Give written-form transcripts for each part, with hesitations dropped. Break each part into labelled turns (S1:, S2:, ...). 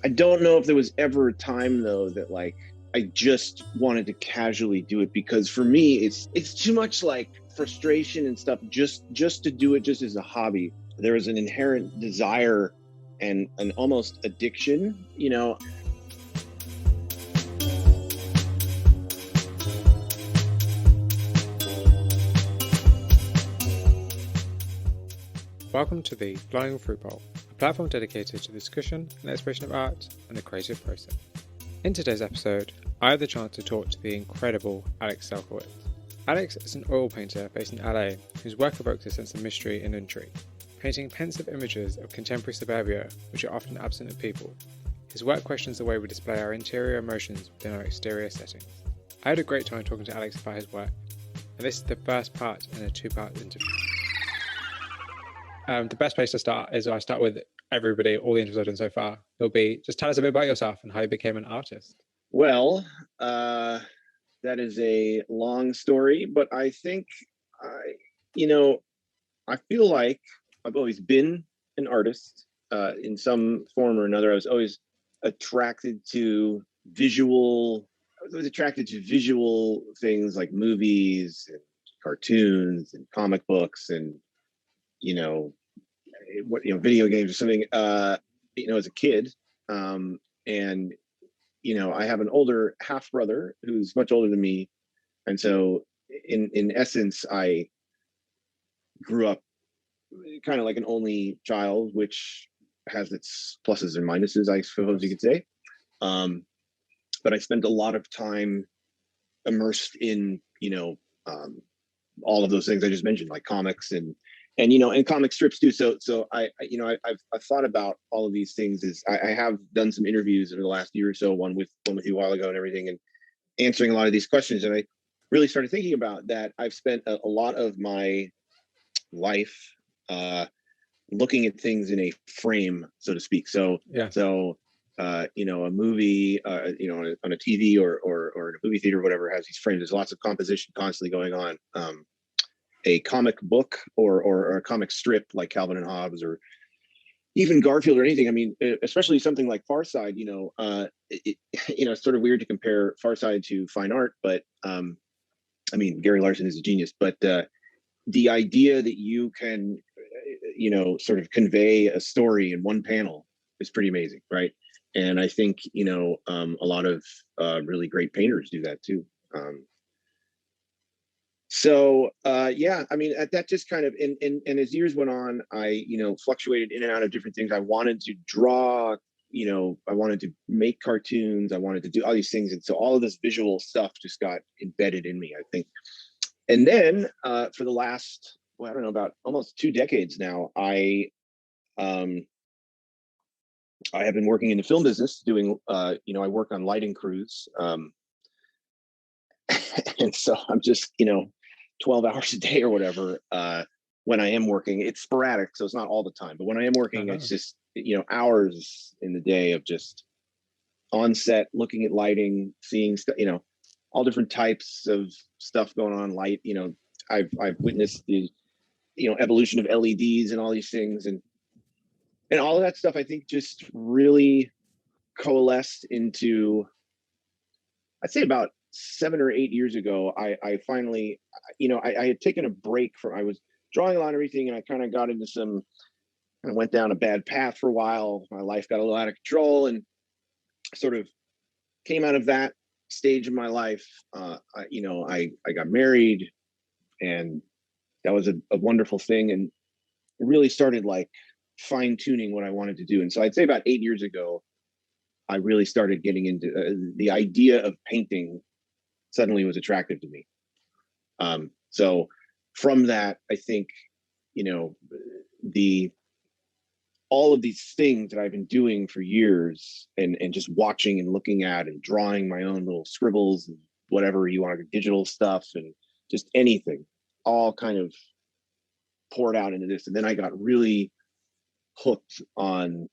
S1: I don't know if there was ever a time though that like I just wanted to casually do it, because for me it's too much like frustration and stuff just to do it just as a hobby. There is an inherent desire and an almost addiction, you know.
S2: Welcome to the Flying Fruit Bowl, a platform dedicated to the discussion and exploration of art and the creative process. In today's episode, I had the chance to talk to the incredible Alex Selkowitz. Alex is an oil painter based in LA whose work evokes a sense of mystery and intrigue, painting pensive images of contemporary suburbia which are often absent of people. His work questions the way we display our interior emotions within our exterior settings. I had a great time talking to Alex about his work, and this is the first part in a two-part interview. The best place to start is I start with everybody, all the interviews I've done so far. It'll be just tell us a bit about yourself and how you became an artist.
S1: Well, that is a long story, but I think you know, I feel like I've always been an artist in some form or another. I was always attracted to visual. I was always attracted to visual things like movies and cartoons and comic books and you know video games or something. As a kid, and I have an older half brother who's much older than me, and so in essence, I grew up kind of like an only child, which has its pluses and minuses, I suppose you could say. But I spent a lot of time immersed in all of those things I just mentioned, like comics and comic strips too. So I've thought about all of these things. I have done some interviews over the last year or so, one with you a while ago and everything, and answering a lot of these questions. And I really started thinking about that. I've spent a lot of my life looking at things in a frame, so to speak. So
S2: Yeah.
S1: A movie, on a TV or in a movie theater or whatever has these frames. There's lots of composition constantly going on. A comic book or a comic strip like Calvin and Hobbes or even Garfield or anything. I mean, especially something like Far Side, it's sort of weird to compare Far Side to fine art, but Gary Larson is a genius, but the idea that you can, sort of convey a story in one panel is pretty amazing, right? And I think, a lot of really great painters do that too. That just kind of, and as years went on, I, fluctuated in and out of different things. I wanted to draw, I wanted to make cartoons, I wanted to do all these things. And so all of this visual stuff just got embedded in me, I think. And then for the last, I don't know, about almost 2 decades now, I have been working in the film business doing, I work on lighting crews. And so I'm just, 12 hours a day or whatever. When I am working, it's sporadic, so it's not all the time. But when I am working, it's just, hours in the day of just on set, looking at lighting, seeing stuff, all different types of stuff going on. Light, I've witnessed the, evolution of LEDs and all these things, and all of that stuff. I think just really coalesced into, I'd say about 7 or 8 years ago, I finally, I had taken a break from, I was drawing a lot of everything, and I kind of got into kind of went down a bad path for a while. My life got a little out of control and sort of came out of that stage of my life. I got married, and that was a wonderful thing, and it really started like fine tuning what I wanted to do. And so I'd say about 8 years ago, I really started getting into the idea of painting. Suddenly was attractive to me. So from that, I think, all of these things that I've been doing for years and just watching and looking at and drawing my own little scribbles and whatever you want, digital stuff and just anything, all kind of poured out into this. And then I got really hooked on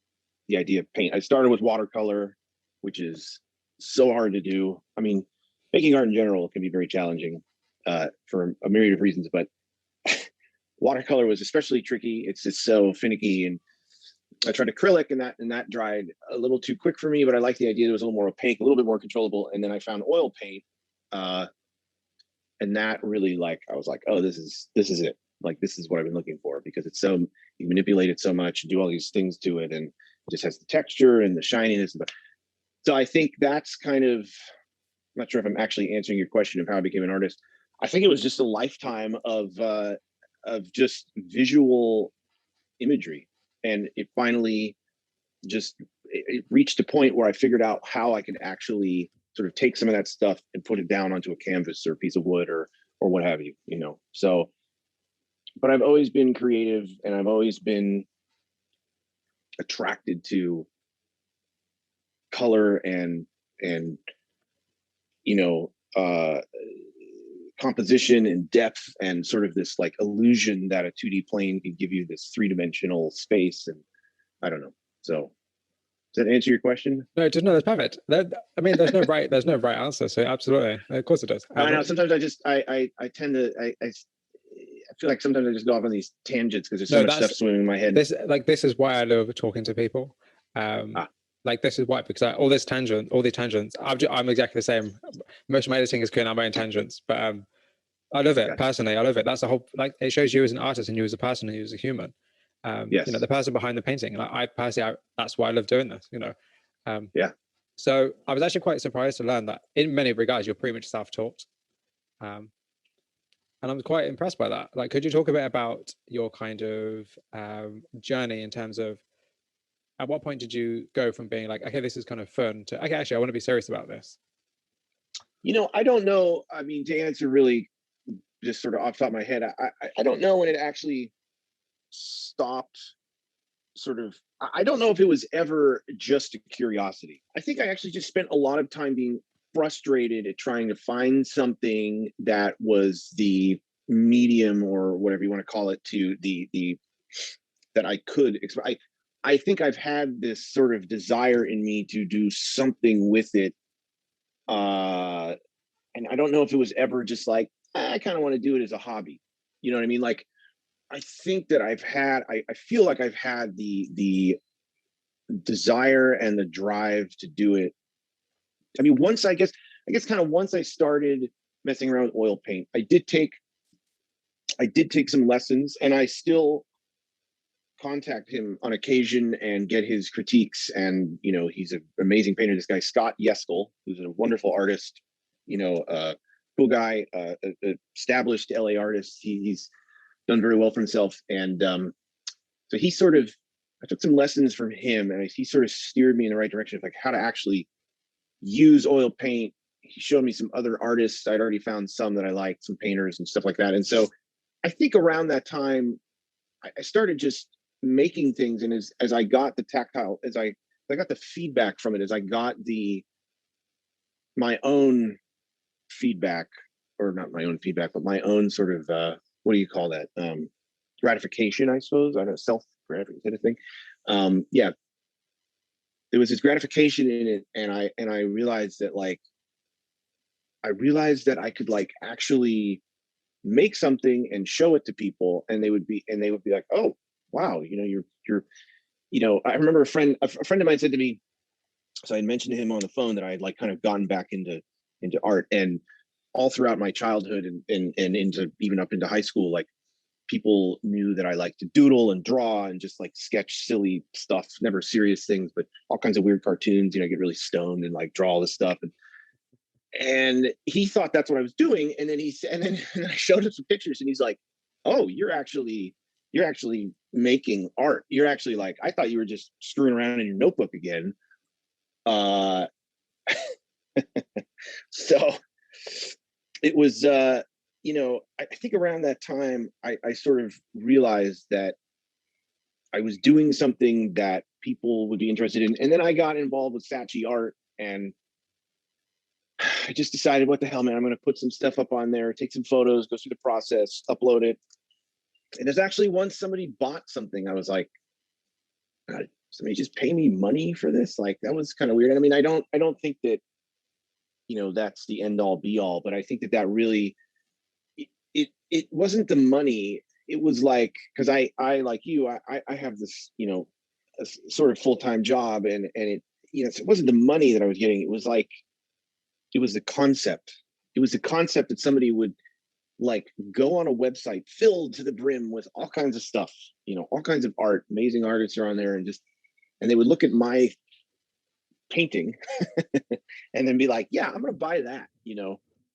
S1: the idea of paint. I started with watercolor, which is so hard to do. I mean, making art in general can be very challenging for a myriad of reasons, but watercolor was especially tricky. It's just so finicky, and I tried acrylic, and that dried a little too quick for me, but I liked the idea that it was a little more opaque, a little bit more controllable. And then I found oil paint, and that really, like, I was like, oh, this is it. Like, this is what I've been looking for, because it's so, you manipulate it so much, do all these things to it, and it just has the texture and the shininess. So I think that's kind of, I'm not sure if I'm actually answering your question of how I became an artist. I think it was just a lifetime of just visual imagery, and it finally just it reached a point where I figured out how I could actually sort of take some of that stuff and put it down onto a canvas or a piece of wood or what have you, you know. So, but I've always been creative, and I've always been attracted to color and you know, composition and depth, and sort of this like illusion that a 2D plane can give you, this three-dimensional space. And I don't know. So does that answer your question?
S2: No, just no, that's perfect. I mean, there's no right answer. So absolutely, of course it does.
S1: I know. Sometimes I tend to I feel like sometimes I just go off on these tangents because there's so much stuff swimming in my head.
S2: This is why I love talking to people. Like, this is why, because all these tangents, I'm exactly the same. Most of my editing is clearing out my own tangents, but I love it. Personally, I love it. That's the whole, like, it shows you as an artist and you as a person and you as a human.
S1: Yes.
S2: You know, the person behind the painting. Like, I personally, that's why I love doing this, you know.
S1: Yeah.
S2: So I was actually quite surprised to learn that in many regards, you're pretty much self-taught. And I'm quite impressed by that. Like, could you talk a bit about your kind of journey in terms of, at what point did you go from being like, okay, this is kind of fun, to, okay, actually, I want to be serious about this?
S1: You know, I don't know. I mean, to answer really just sort of off the top of my head, I don't know when it actually stopped. Sort of, I don't know if it was ever just a curiosity. I think I actually just spent a lot of time being frustrated at trying to find something that was the medium, or whatever you want to call it, to the that I could express. I think I've had this sort of desire in me to do something with it, and I don't know if it was ever just like, I kind of want to do it as a hobby. You know what I mean? Like, I think that I feel like I've had the desire and the drive to do it. I mean, once I guess kind of once I started messing around with oil paint, I did take some lessons, and I still contact him on occasion and get his critiques. And, you know, he's an amazing painter. This guy, Scott Yeskel, who's a wonderful artist, you know, cool guy, established LA artist. He's done very well for himself. And so he sort of, I took some lessons from him, and he sort of steered me in the right direction of like how to actually use oil paint. He showed me some other artists. I'd already found some that I liked, some painters and stuff like that. And so I think around that time, I started just making things. And as I got the tactile, as I got the feedback from it, as I got my own feedback, or not my own feedback, but my own sort of, what do you call that? Gratification, I suppose. I don't know, self-gratification thing. Yeah. There was this gratification in it. And I realized that, like, I could, like, actually make something and show it to people, and they would be like, oh, wow, you know, you're, you know, I remember a friend of mine said to me, so I had mentioned to him on the phone that I had, like, kind of gotten back into art, and all throughout my childhood and into even up into high school, like, people knew that I liked to doodle and draw and just, like, sketch silly stuff, never serious things, but all kinds of weird cartoons, you know, get really stoned and, like, draw all this stuff. And he thought that's what I was doing. And then I showed him some pictures, and he's like, oh, you're actually making art. You're actually, like, I thought you were just screwing around in your notebook again. So it was, you know, I think around that time, I sort of realized that I was doing something that people would be interested in. And then I got involved with Saatchi art, and I just decided, what the hell, man, I'm going to put some stuff up on there, take some photos, go through the process, upload it. And there's actually once somebody bought something, I was like, God, somebody just pay me money for this? Like, that was kind of weird. I mean, I don't think that, you know, that's the end all be all, but I think that really, it wasn't the money. It was like, because I like you, I have this, you know, sort of full-time job, and it, it wasn't the money that I was getting. It was like, it was the concept. It was the concept that somebody would like go on a website filled to the brim with all kinds of stuff, all kinds of art, amazing artists are on there, and they would look at my painting and then be like, yeah, I'm going to buy that.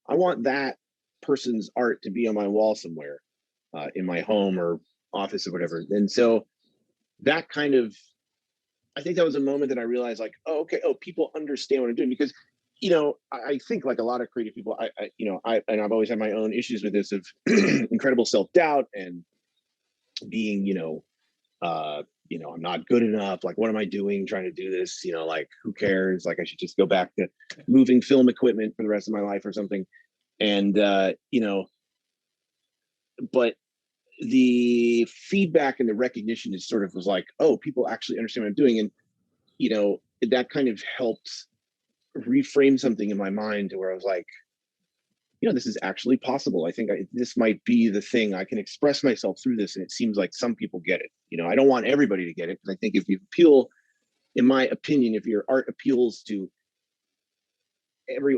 S1: I want that person's art to be on my wall somewhere, in my home or office or whatever. And so that kind of, I think that was a moment that I realized, like, oh, okay, people understand what I'm doing. Because I think, like a lot of creative people, and I've always had my own issues with this, of incredible self-doubt and being, I'm not good enough. Like, what am I doing trying to do this? Like, who cares? Like, I should just go back to moving film equipment for the rest of my life or something. And, but the feedback and the recognition is sort of was like, oh, people actually understand what I'm doing. And, that kind of helped reframe something in my mind to where I was like, this is actually possible. I think this might be the thing. I can express myself through this. And it seems like some people get it. I don't want everybody to get it, because I think if you appeal, in my opinion, if your art appeals to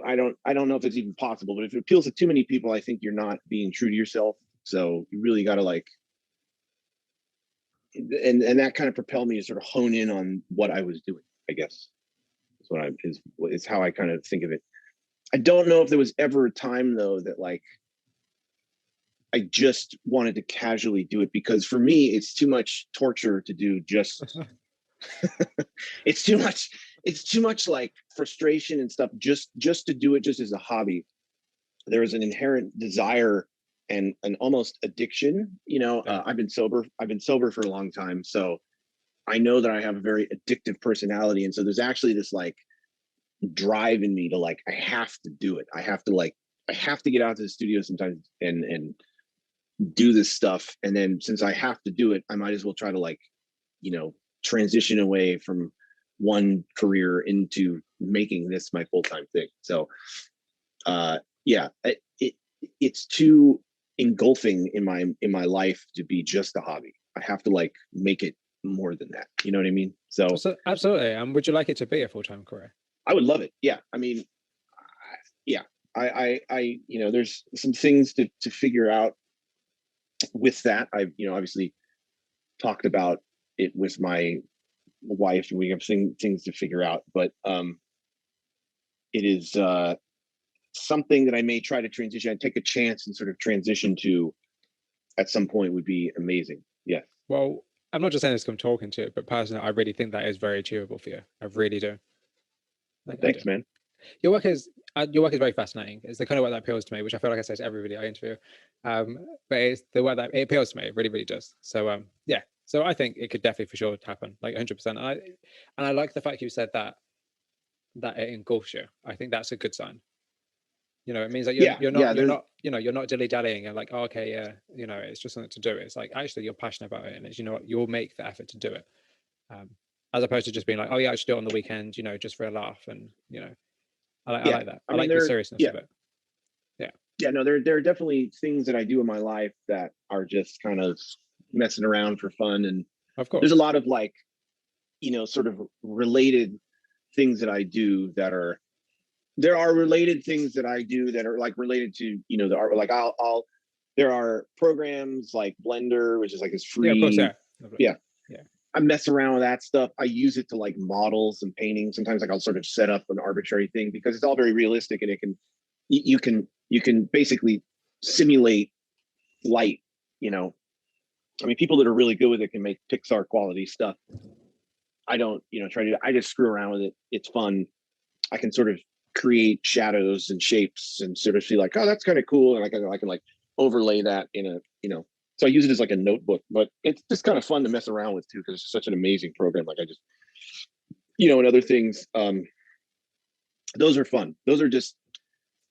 S1: I don't know if it's even possible, but if it appeals to too many people, I think you're not being true to yourself. So you really got to like, and that kind of propelled me to sort of hone in on what I was doing, I guess. Is how I kind of think of it. I don't know if there was ever a time, though, that like I just wanted to casually do it, because for me, it's too much torture to do just it's too much like frustration and stuff just to do it just as a hobby. There is an inherent desire and an almost addiction. I've been sober for a long time, so I know that I have a very addictive personality. And so there's actually this like drive in me to like, I have to do it. I have to get out to the studio sometimes and do this stuff. And then since I have to do it, I might as well try to like, transition away from one career into making this my full-time thing. So it's too engulfing in my life to be just a hobby. I have to like make it more than that. You know what I mean? So
S2: absolutely. And would you like it to be a full-time career?
S1: I would love it. Yeah. I mean, I there's some things to figure out with that. I've, obviously talked about it with my wife, and we have things to figure out, but it is something that I may try to transition. I'd take a chance and sort of transition to at some point would be amazing. Yeah.
S2: Well, I'm not just saying this because I'm talking to it, but personally, I really think that is very achievable for you. I really do.
S1: Thanks, man.
S2: Your work is very fascinating. It's the kind of work that appeals to me, which I feel like I say to everybody I interview. But it's the work that it appeals to me. It really, really does. So yeah. So I think it could definitely for sure happen, like 100%. And I like the fact you said that it engulfs you. I think that's a good sign. It means that you're not dilly-dallying and like, oh, okay, yeah, it's just something to do. It's like, actually, you're passionate about it, and it's, you'll make the effort to do it, as opposed to just being like, oh yeah, I should do it on the weekend, just for a laugh. And I like that. I like the seriousness of it.
S1: Yeah, no, there are definitely things that I do in my life that are just kind of messing around for fun, and
S2: of course
S1: there's a lot of like, sort of related things that I do that are. There are related things that I do that are like related to, the art. Like there are programs like Blender, which is like this free.
S2: Yeah, of course,
S1: yeah. I mess around with that stuff. I use it to like model some paintings. Sometimes like I'll sort of set up an arbitrary thing because it's all very realistic, and you can basically simulate light. I mean, people that are really good with it can make Pixar quality stuff. I don't, try to. I just screw around with it. It's fun. I can sort of create shadows and shapes and sort of feel like, oh, that's kind of cool, and I can like overlay that in a, so I use it as like a notebook. But it's just kind of fun to mess around with too, because it's such an amazing program. Like I just, and other things, those are fun. Those are just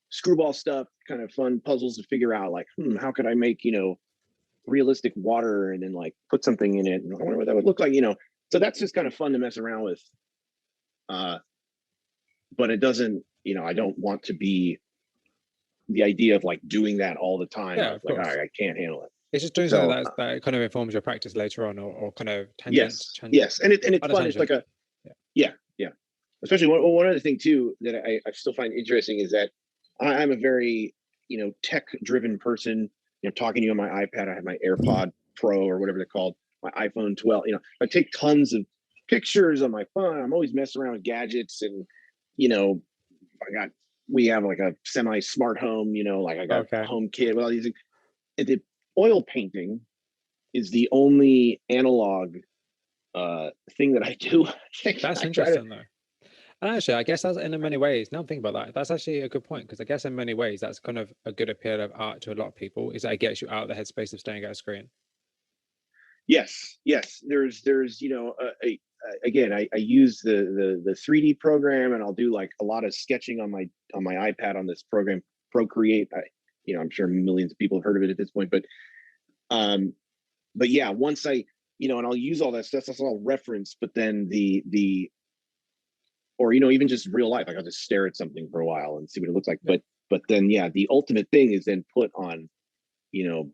S1: screwball stuff, kind of fun puzzles to figure out, like, how could I make, realistic water and then like put something in it, and I wonder what that would look like, so that's just kind of fun to mess around with. But it doesn't, I don't want to be the idea of like doing that all the time.
S2: Yeah,
S1: like, all right, I can't handle it.
S2: It's just doing something
S1: So
S2: that kind of informs your practice later on, or kind of
S1: yes, yes, and it's fun. It's
S2: tangent.
S1: like a
S2: Yeah.
S1: yeah. Especially one other thing too that I still find interesting is that I'm a very tech driven person. Talking to you on my iPad, I have my AirPod Pro or whatever they're called, my iPhone 12. I take tons of pictures on my phone. I'm always messing around with gadgets, and we have like a semi smart home. Like I got
S2: Okay.
S1: HomeKit with all these things. The oil painting is the only analog thing that I do.
S2: That's
S1: I try to.
S2: interesting though. And actually, I guess that's in many ways. Now I'm thinking about that. That's actually a good point, because I guess in many ways that's kind of a good appeal of art to a lot of people, is that it gets you out of the headspace of staring at a screen.
S1: Yes, yes. There's again, I use the 3D program, and I'll do like a lot of sketching on my iPad on this program Procreate. I'm sure millions of people have heard of it at this point, but yeah, once and I'll use all that stuff. That's all reference. But then or even just real life, like I'll just stare at something for a while and see what it looks like. But then yeah, the ultimate thing is then put on,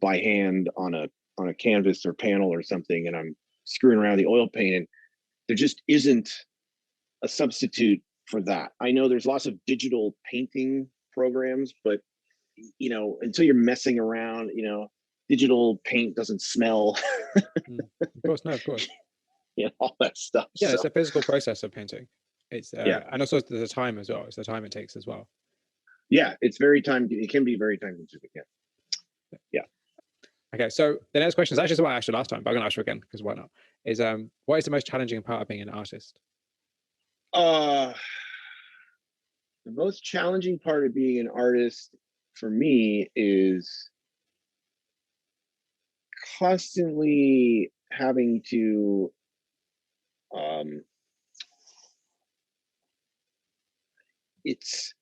S1: by hand on a canvas or panel or something, and I'm screwing around the oil paint, and there just isn't a substitute for that. I know there's lots of digital painting programs, but until you're messing around, digital paint doesn't smell.
S2: Of course, no, of course.
S1: All that stuff.
S2: Yeah,
S1: so,
S2: it's a physical process of painting. It's
S1: yeah,
S2: and also the time as well. It's the time it takes as well.
S1: yeah, it can be very time consuming. Yeah.
S2: Okay, so the next question is actually what I asked you last time, but I'm gonna ask you again because why not? Is what is the most challenging part of being an artist?
S1: The most challenging part of being an artist for me is constantly having to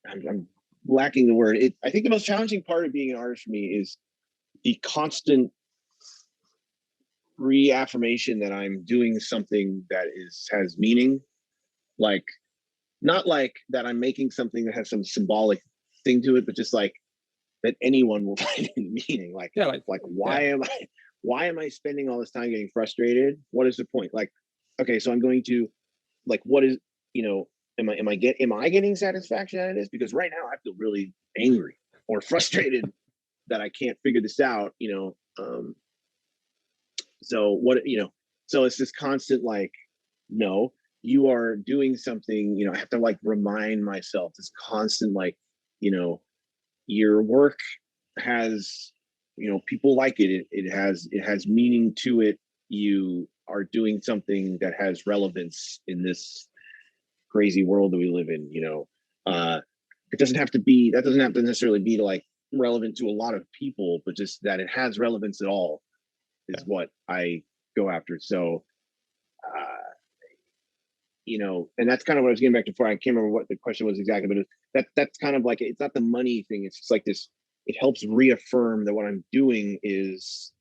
S1: I'm lacking the word. I think the most challenging part of being an artist for me is the constant reaffirmation that I'm doing something that has meaning. Like, not like that I'm making something that has some symbolic thing to it, but just like that anyone will find meaning. Like,
S2: Yeah,
S1: why am I spending all this time getting frustrated? What is the point? Like, okay, so I'm going to, like, what is, am I getting satisfaction out of this? Because right now I feel really angry or frustrated that I can't figure this out. So what, so it's this constant, like, no, you are doing something, I have to like remind myself, this constant, like, your work has, people like it. It has meaning to it. You are doing something that has relevance in this crazy world that we live in. It doesn't have to necessarily be like relevant to a lot of people, but just that it has relevance at all is what I go after. So, and that's kind of what I was getting back to before. I can't remember what the question was exactly, but that's kind of like, it's not the money thing. It's just like this, it helps reaffirm that what I'm doing is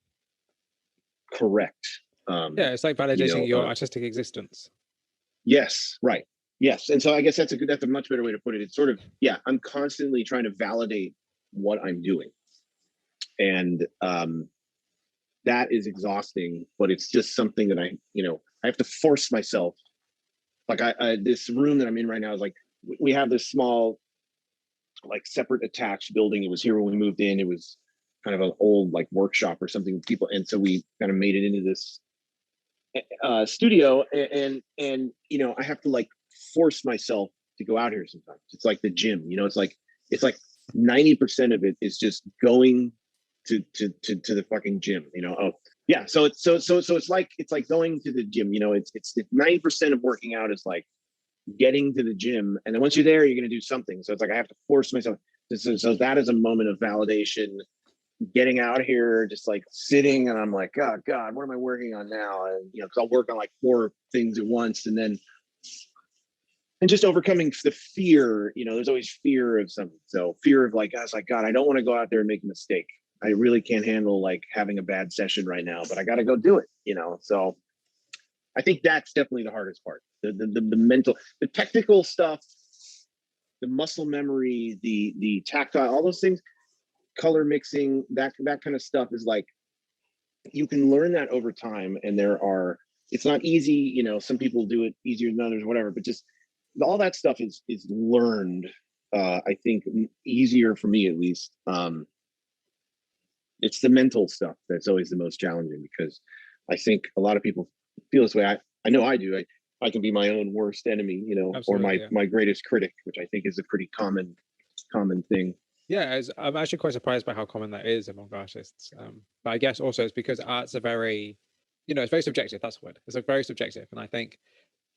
S1: correct.
S2: yeah, it's like validating your artistic existence.
S1: Yes, right. Yes. And so I guess that's a much better way to put it. It's sort of, yeah, I'm constantly trying to validate what I'm doing. And that is exhausting, but it's just something that I have to force myself. Like this room that I'm in right now is like, we have this small, like, separate attached building. It was here when we moved in. It was kind of an old like workshop or something with people. And so we kind of made it into this studio, and I have to like force myself to go out here sometimes. It's like the gym, it's like 90% of it is just going to the fucking gym, oh yeah, so it's like going to the gym, it's 90% of working out is like getting to the gym, and then once you're there you're going to do something. So it's like I have to force myself. So that is a moment of validation, getting out here, just like sitting, and I'm like, oh God, what am I working on now? And because I'll work on like 4 things at once, and just overcoming the fear. There's always fear of something. So fear of like, I was like, God, I don't want to go out there and make a mistake. I really can't handle like having a bad session right now, but I got to go do it. So I think that's definitely the hardest part. The mental, the technical stuff, the muscle memory, the tactile, all those things, color mixing, that kind of stuff is like, you can learn that over time, and it's not easy, some people do it easier than others, whatever, but just all that stuff is learned. I think easier for me, at least. It's the mental stuff that's always the most challenging, because I think a lot of people feel this way. I know I do. I can be my own worst enemy, or my greatest critic, which I think is a pretty common thing.
S2: Yeah, I'm actually quite surprised by how common that is among artists. But I guess also it's because art's a very, it's very subjective. That's the word. It's very subjective, and I think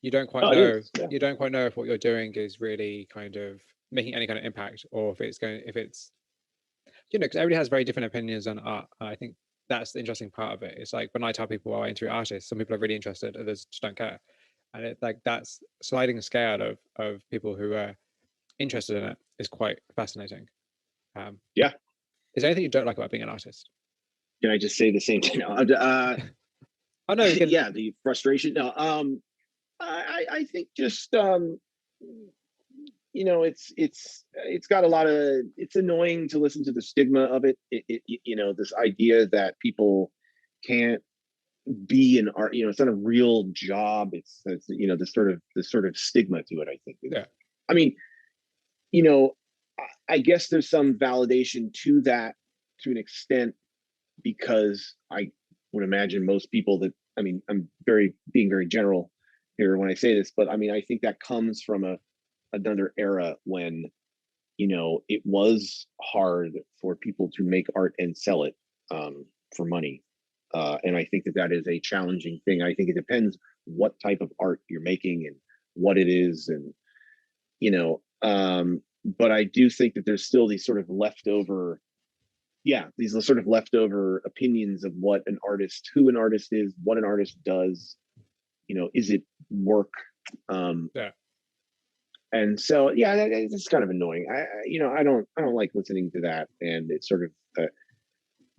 S2: you don't quite know.
S1: Yeah.
S2: You don't quite know if what you're doing is really kind of making any kind of impact, or if it's because everybody has very different opinions on art. I think that's the interesting part of it. It's like when I tell people I interview artists, some people are really interested, others just don't care, and it's like that's sliding scale of people who are interested in it is quite fascinating.
S1: Yeah.
S2: Is there anything you don't like about being an artist?
S1: Can I just say the same thing?
S2: Oh no,
S1: yeah, the frustration. No, I think just it's got a lot of, it's annoying to listen to the stigma of it. This idea that people can't be an art, it's not a real job. It's the sort of stigma to it, I think.
S2: Yeah.
S1: I mean, I guess there's some validation to that to an extent, because I would imagine most people that, I'm being very general here when I say this, but I think that comes from another era when, it was hard for people to make art and sell it for money. And I think that is a challenging thing. I think it depends what type of art you're making and what it is. And, but I do think that there's still these sort of leftover opinions of who an artist is, what an artist does, is it work?
S2: Yeah.
S1: And so, it's kind of annoying. I don't like listening to that. And it's sort of,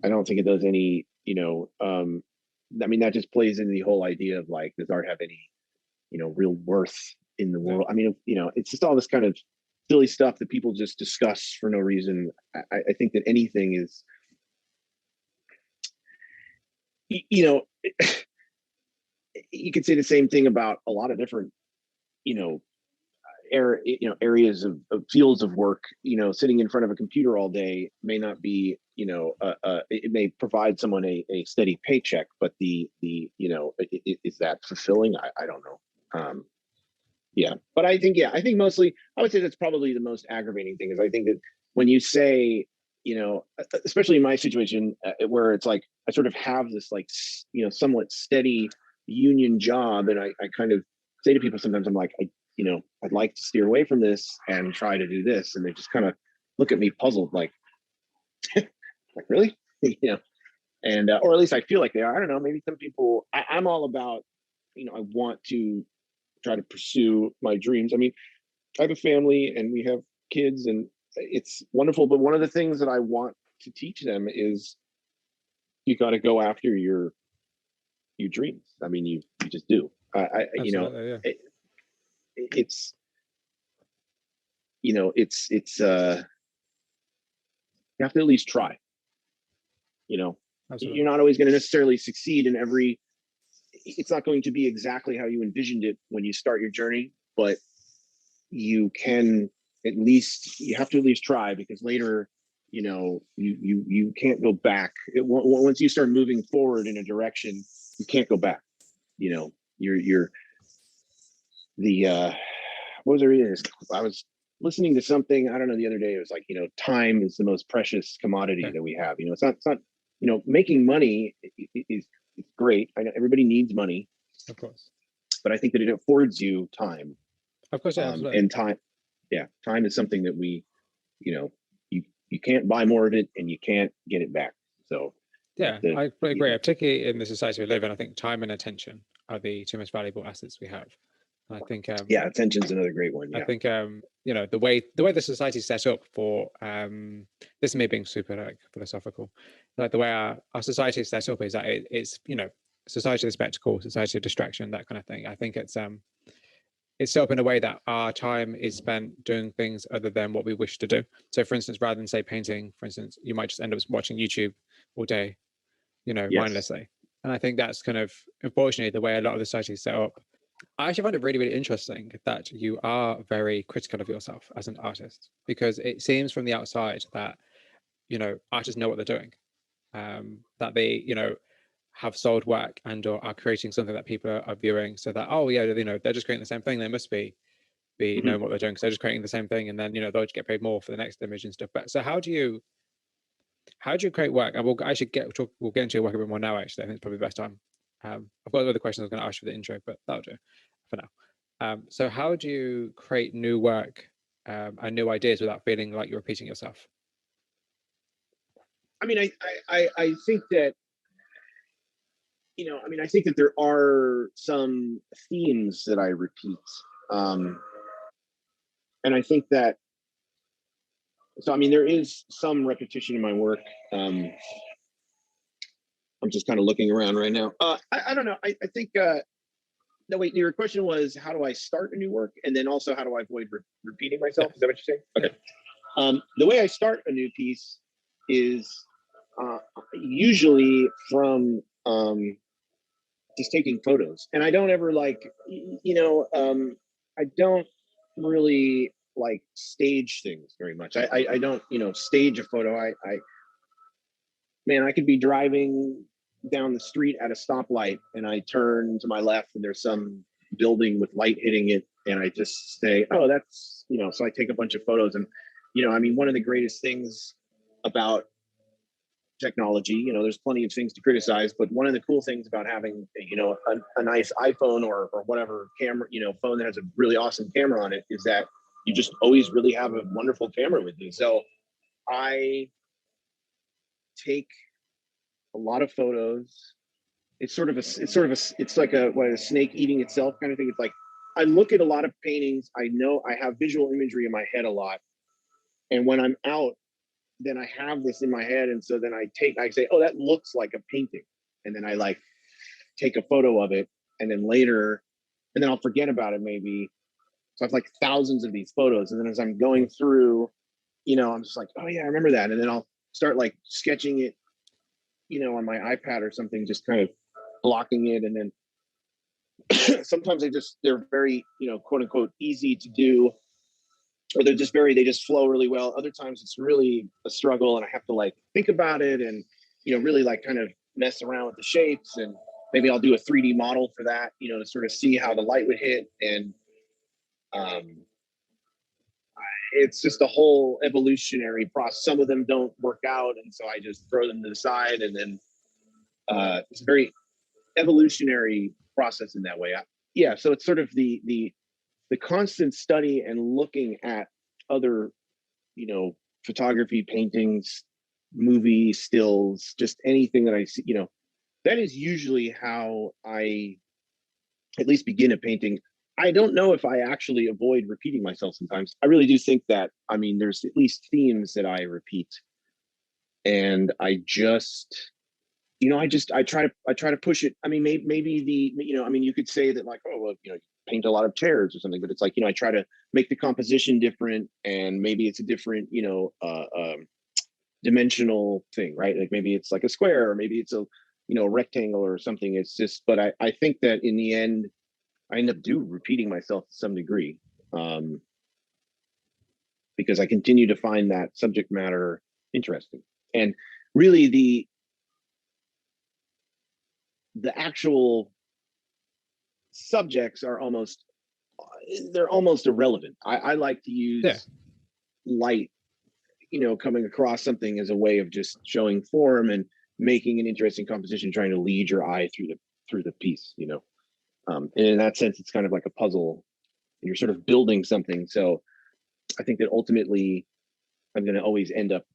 S1: I don't think it does any, that just plays into the whole idea of like, does art have any, real worth in the world? It's just all this kind of silly stuff that people just discuss for no reason. I think that anything is, you could say the same thing about a lot of different, areas of fields of work. Sitting in front of a computer all day may not be, it may provide someone a steady paycheck, but is that fulfilling? I don't know. But I think mostly I would say that's probably the most aggravating thing, is I think that when you say, especially in my situation, where it's like I sort of have this like, somewhat steady union job, and I kind of say to people sometimes, I'm like, I'd like to steer away from this and try to do this, and they just kind of look at me puzzled, like, like really, and or at least I feel like they are. I don't know. Maybe some people. I'm all about, I want to try to pursue my dreams. I have a family and we have kids, and it's wonderful. But one of the things that I want to teach them is you got to go after your dreams. You just do. It's you have to at least try.
S2: Absolutely.
S1: You're not always going to necessarily succeed in every. It's not going to be exactly how you envisioned it when you start your journey, but you have to at least try, because later, you can't go back. Once you start moving forward in a direction, you can't go back. You're what was it? I was listening to something, I don't know, the other day. It was like, time is the most precious commodity that we have. It's not, making money is great. I know everybody needs money,
S2: of course,
S1: but I think that it affords you time.
S2: Of course, yeah,
S1: and time is something that we, you can't buy more of it, and you can't get it back. So
S2: yeah, I agree. Particularly in the society we live in, I think time and attention are the two most valuable assets we have. I think
S1: attention's another great one.
S2: I think the way the society is set up for this is me being super like philosophical, like the way our society is set up is that it's society of spectacle, society of distraction, that kind of thing. I think it's set up in a way that our time is spent doing things other than what we wish to do. So for instance, rather than say painting, for instance, you might just end up watching YouTube all day,
S1: Yes.
S2: mindlessly. And I think that's kind of, unfortunately, the way a lot of the society is set up. I actually find it really, really interesting that you are very critical of yourself as an artist, because it seems from the outside that, artists know what they're doing, that they, have sold work and or are creating something that people are viewing, so that, oh yeah, they're just creating the same thing. They must be knowing what they're doing, because they're just creating the same thing, and then they'll just get paid more for the next image and stuff. But so how do you create work? And we'll actually we'll get into your work a bit more now. Actually, I think it's probably the best time. I've got other questions I was going to ask you for the intro, but that'll do for now. So how do you create new work and new ideas without feeling like you're repeating yourself?
S1: I mean, I think that, I think that there are some themes that I repeat. And I think that, so, I mean, there is some repetition in my work. I'm just kind of looking around right now. I don't know. I think, no, wait, your question was, how do I start a new work? And then also, how do I avoid repeating myself? Is that what you're saying? Okay. The way I start a new piece is usually from just taking photos. And I don't ever I don't really like stage things very much. I don't, stage a photo. Man, I could be driving down the street at a stoplight and I turn to my left and there's some building with light hitting it. And I just say, oh, that's, so I take a bunch of photos. And, I mean, one of the greatest things about technology, there's plenty of things to criticize, but one of the cool things about having, a nice iPhone or whatever camera, phone that has a really awesome camera on it, is that you just always really have a wonderful camera with you. So I take a lot of photos. It's like a snake eating itself kind of thing. It's like, I look at a lot of paintings. I know I have visual imagery in my head a lot. And when I'm out, then I have this in my head. And so then I say, oh, that looks like a painting. And then I take a photo of it. And then later, and then I'll forget about it maybe. So I have thousands of these photos. And then as I'm going through, I'm just like, oh yeah, I remember that. And then I'll start sketching it, on my iPad or something, just kind of blocking it. And then sometimes they're very, quote unquote, easy to do, or they just flow really well. Other times it's really a struggle and I have to think about it and, really kind of mess around with the shapes, and maybe I'll do a 3D model for that, to sort of see how the light would hit. And it's just a whole evolutionary process. Some of them don't work out, and so I just throw them to the side. And then it's a very evolutionary process in that way. So it's sort of the constant study and looking at other, photography, paintings, movie stills, just anything that I see, that is usually how I at least begin a painting. I don't know if I actually avoid repeating myself sometimes. I really do think that, I mean, there's at least themes that I repeat. And I just, I try to push it. I mean, maybe you could say that oh, well, paint a lot of chairs or something, but it's I try to make the composition different, and maybe it's a different, dimensional thing, right? Maybe it's a square, or maybe it's a, rectangle or something. It's just, but I think that in the end, I end up repeating myself to some degree, because I continue to find that subject matter interesting. And really the actual subjects are almost irrelevant. I like to use light, coming across something as a way of just showing form and making an interesting composition, trying to lead your eye through the piece, and in that sense, it's kind of like a puzzle, and you're sort of building something. So I think that ultimately I'm going to always end up,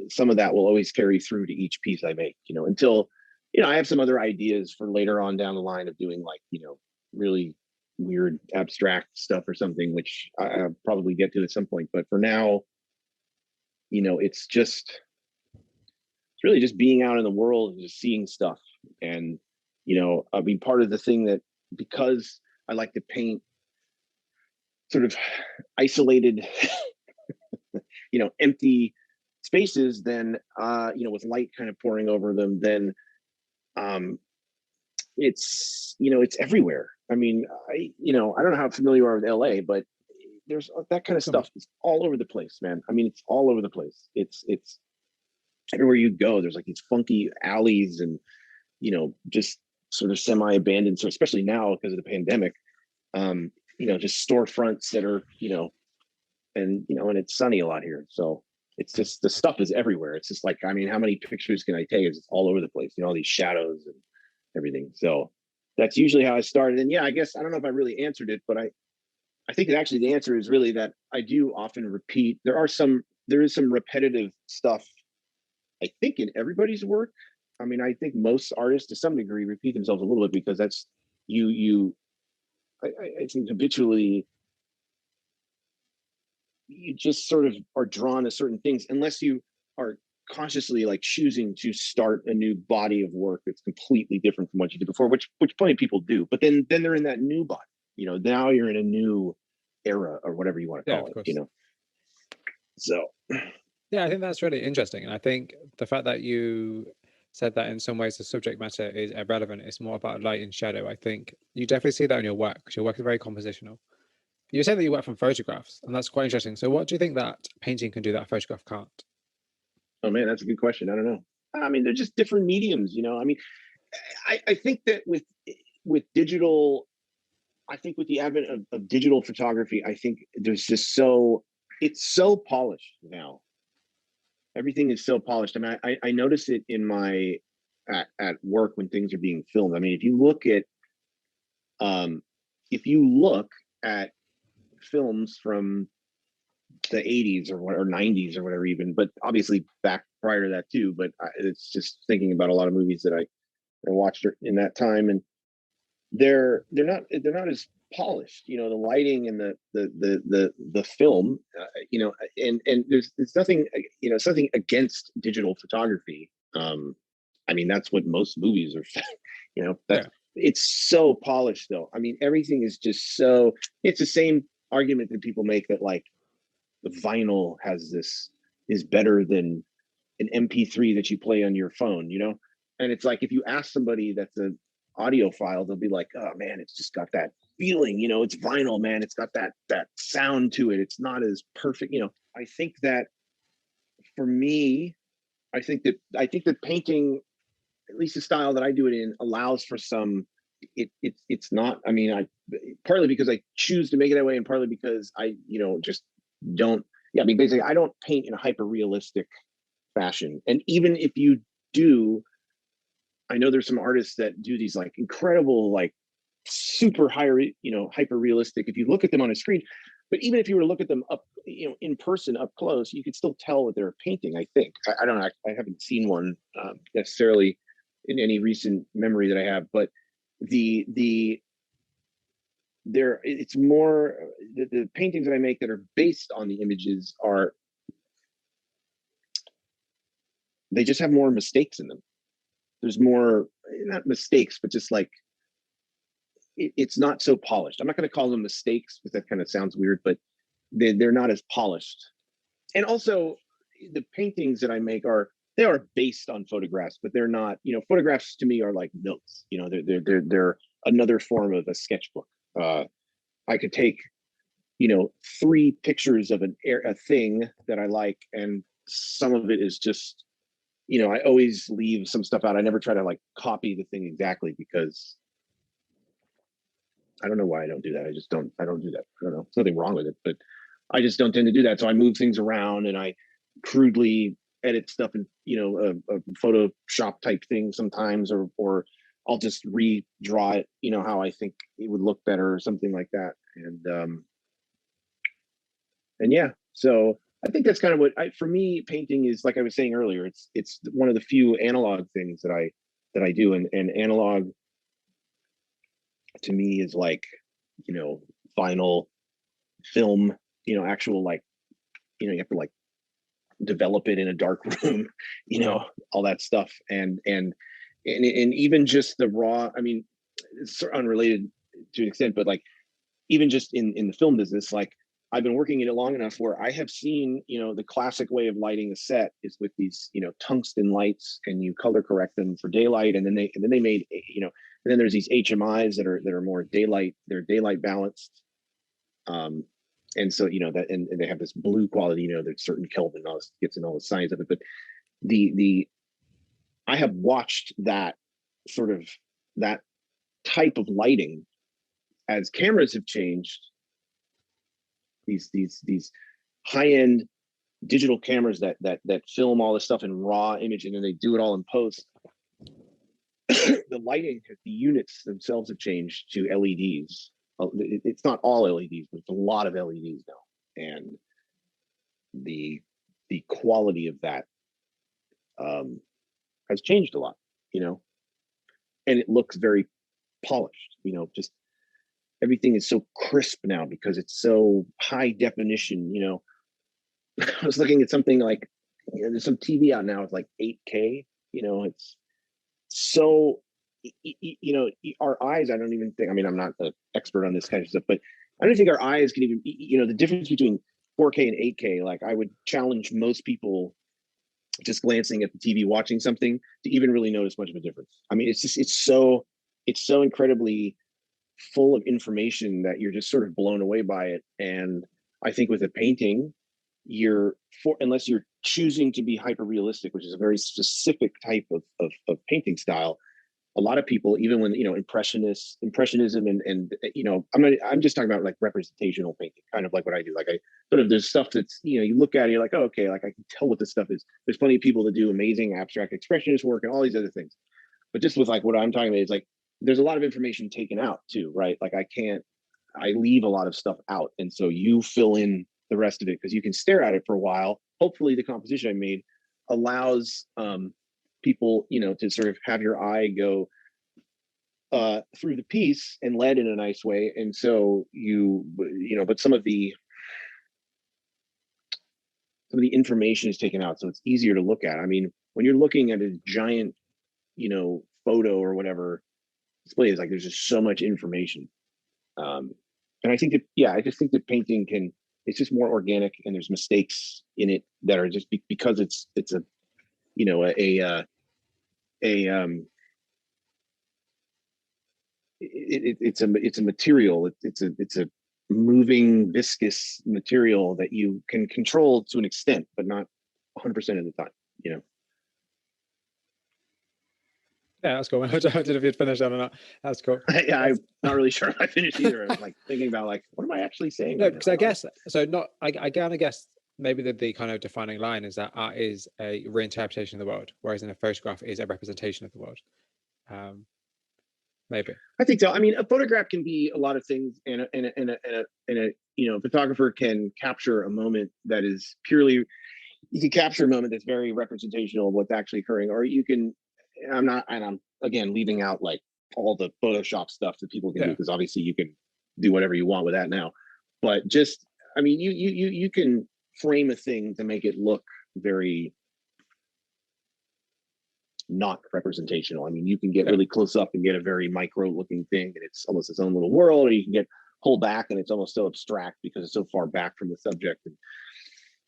S1: some of that will always carry through to each piece I make, until, I have some other ideas for later on down the line of doing really weird abstract stuff or something, which I'll probably get to at some point. But for now, it's really just being out in the world and just seeing stuff. And, I mean, part of the thing that, because I like to paint sort of isolated, empty spaces, then, with light kind of pouring over them, then um, it's, it's everywhere. I mean, I don't know how familiar you are with LA, but there's that kind of
S2: Come on.
S1: stuff is all over the place, man. I mean, it's all over the place. It's everywhere you go. There's like these funky alleys and, just sort of semi-abandoned. So especially now because of the pandemic, just storefronts that are, and it's sunny a lot here. So it's just, the stuff is everywhere. It's just like, I mean, how many pictures can I take? It's all over the place, all these shadows and everything. So that's usually how I started. And yeah, I guess, I don't know if I really answered it, but I think that actually the answer is really that I do often repeat. There is some repetitive stuff, I think, in everybody's work. I mean, I think most artists to some degree repeat themselves a little bit because that's I think habitually you just sort of are drawn to certain things unless you are consciously like choosing to start a new body of work that's completely different from what you did before, which plenty of people do. But then they're in that new body. Now you're in a new era or whatever you want to
S2: Yeah,
S1: call
S2: of
S1: it.
S2: course.
S1: So
S2: Yeah, I think that's really interesting. And I think the fact that you said that in some ways the subject matter is irrelevant, it's more about light and shadow. I think you definitely see that in your work because your work is very compositional. You said that you work from photographs, and that's quite interesting. So, what do you think that painting can do that a photograph can't?
S1: oh man, that's a good question. I don't know. I mean, they're just different mediums. I mean, I think that with digital, I think with the advent of digital photography, I think there's just it's so polished now. Everything is so polished. I mean, I notice it in my at work when things are being filmed. I mean, um, if you look at films from the 80s or 90s or whatever, even, but obviously back prior to that too. But it's just thinking about a lot of movies that I watched in that time, and they're not as polished. The lighting and the film. And there's nothing. Something against digital photography. I mean, that's what most movies are. That's
S2: Yeah,
S1: it's so polished though. I mean, everything is just so. It's the same argument that people make that like the vinyl is better than an MP3 that you play on your phone. And it's like if you ask somebody that's an audiophile, they'll be like, "Oh man, it's just got that feeling. It's vinyl, man. It's got that sound to it. It's not as perfect." I think that for me, I think that painting, at least the style that I do it in, allows for some. It's not. I mean, I partly because I choose to make it that way, and partly because I just don't. Yeah, I mean, basically, I don't paint in a hyper realistic fashion. And even if you do, I know there's some artists that do these like incredible, like super high, hyper realistic. If you look at them on a screen, but even if you were to look at them up, in person up close, you could still tell what they're painting. I think I don't know. I haven't seen one necessarily in any recent memory that I have, but the there it's more the paintings that I make that are based on the images are they just have more mistakes in them. There's more, not mistakes, but just like it's not so polished. I'm not going to call them mistakes because that kind of sounds weird, but they're not as polished. And also, the paintings that I make they are based on photographs, but they're not. Photographs to me are like notes. They're another form of a sketchbook. I could take 3 pictures of a thing that I like, and some of it is just I always leave some stuff out. I never try to like copy the thing exactly because I don't know why I don't do that. I don't do that. I don't know. There's nothing wrong with it, but I just don't tend to do that. So I move things around and I crudely edit stuff in, a Photoshop type thing sometimes, or I'll just redraw it, how I think it would look better or something like that. And yeah, so I think that's kind of for me, painting is, like I was saying earlier, it's one of the few analog things that I do. And analog to me is like, vinyl, film, actual, like, you have to like develop it in a dark room,
S2: yeah,
S1: all that stuff. And even just the raw, I mean, it's unrelated to an extent, but like even just in the film business, like I've been working in it long enough where I have seen, the classic way of lighting a set is with these, tungsten lights, and you color correct them for daylight. And then they made, and then there's these HMIs that are more daylight, they're daylight balanced. And so, that, and they have this blue quality, there's certain Kelvin, all this gets in all the science of it. But I have watched that sort of, that type of lighting as cameras have changed. These high-end digital cameras that film all this stuff in raw image, and then they do it all in post. The lighting, the units themselves have changed to LEDs. It's not all LEDs, but it's a lot of LEDs now, and the quality of that has changed a lot, and it looks very polished. Just everything is so crisp now because it's so high definition. I was looking at something like, there's some TV out now with like 8K. It's so, our eyes, I don't even think, I mean, I'm not an expert on this kind of stuff, but I don't think our eyes can even, the difference between 4K and 8K. Like, I would challenge most people just glancing at the TV, watching something, to even really notice much of a difference. I mean, it's so incredibly full of information that you're just sort of blown away by it. And I think with a painting, unless you're choosing to be hyper realistic, which is a very specific type of painting style, a lot of people, even when impressionism, and I'm just talking about like representational painting, kind of like what I do. Like, I sort of, there's stuff that's, you look at it, you're like, oh, okay, like I can tell what this stuff is. There's plenty of people that do amazing abstract expressionist work and all these other things. But just with like what I'm talking about is like, there's a lot of information taken out too, right? Like, I leave a lot of stuff out. And so you fill in the rest of it, because you can stare at it for a while. Hopefully the composition I made allows people, to sort of have your eye go through the piece and led in a nice way. And so but some of the information is taken out, so it's easier to look at. I mean, when you're looking at a giant, photo or whatever display, is like, there's just so much information. And I think that, I just think that painting it's just more organic, and there's mistakes in it that are just because it's a it's a material. It's a moving viscous material that you can control to an extent, but not 100% of the time.
S2: Yeah, that's cool. I don't know if you'd finished that or not. That's cool.
S1: Yeah, I'm not really sure if I finished either. I was like thinking about like, what am I actually saying?
S2: No, because I guess so. I kind of guess maybe the kind of defining line is that art is a reinterpretation of the world, whereas in a photograph is a representation of the world. Maybe
S1: I think so. I mean, a photograph can be a lot of things, and a photographer can capture a moment that is purely. You can capture a moment that's very representational of what's actually occurring, or you can. I'm again leaving out like all the Photoshop stuff that people can do, because obviously you can do whatever you want with that now. But just, I mean, you can frame a thing to make it look very not representational. I mean, you can get really close up and get a very micro looking thing, and it's almost its own little world, or you can get pulled back and it's almost so abstract because it's so far back from the subject.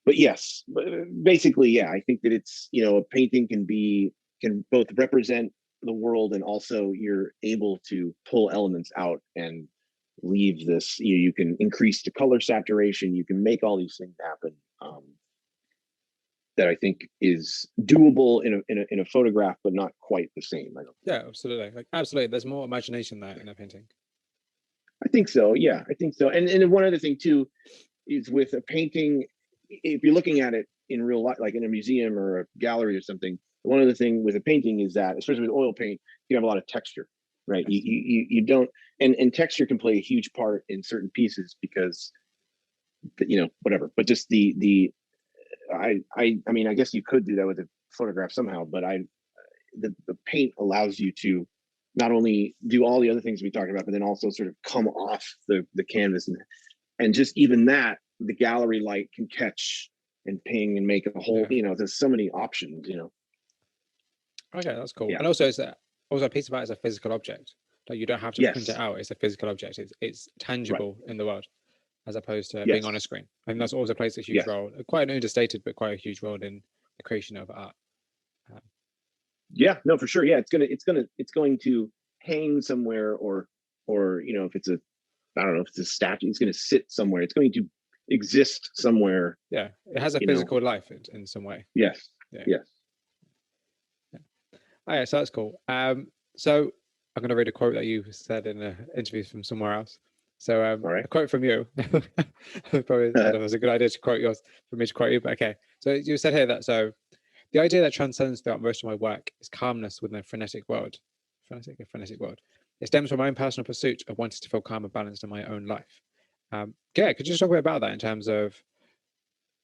S1: But yes, basically, I think that it's, a painting can both represent the world, and also you're able to pull elements out and leave this. You can increase the color saturation. You can make all these things happen. That I think is doable in a photograph, but not quite the same. I don't.
S2: Yeah, absolutely. Like, absolutely. There's more imagination there in a painting.
S1: I think so. Yeah, I think so. And one other thing too is with a painting, if you're looking at it in real life, like in a museum or a gallery or something, one other thing with a painting is that, especially with oil paint, you have a lot of texture, right? You don't, and texture can play a huge part in certain pieces because, whatever. But just I mean, I guess you could do that with a photograph somehow, but the paint allows you to not only do all the other things we talked about, but then also sort of come off the canvas, and just even that, the gallery light can catch and ping and make a whole, there's so many options,
S2: Okay, that's cool.
S1: Yeah.
S2: And also, a piece of art is a physical object. Like, you don't have to print it out. It's a physical object. It's tangible in the world. as opposed to being
S1: Yes.
S2: on a screen. I think that's also plays a huge
S1: Yes.
S2: role, quite an understated, but quite a huge role in the creation of art.
S1: Yeah, no, for sure. Yeah, it's going to hang somewhere, or if it's a, I don't know, if it's a statue, it's going to sit somewhere. It's going to exist somewhere.
S2: Yeah, it has a physical life in some way.
S1: Yes.
S2: Yeah.
S1: Yes.
S2: Yeah. Oh, yeah, so that's cool. So I'm going to read a quote that you said in an interview from somewhere else. So
S1: All right.
S2: a quote from you. Probably, I don't know if it's a good idea to quote yours for me to quote you, but okay. So you said here that the idea that transcends throughout most of my work is calmness within a frenetic world. Frenetic world. It stems from my own personal pursuit of wanting to feel calm and balanced in my own life. Yeah, could you just talk a bit about that in terms of,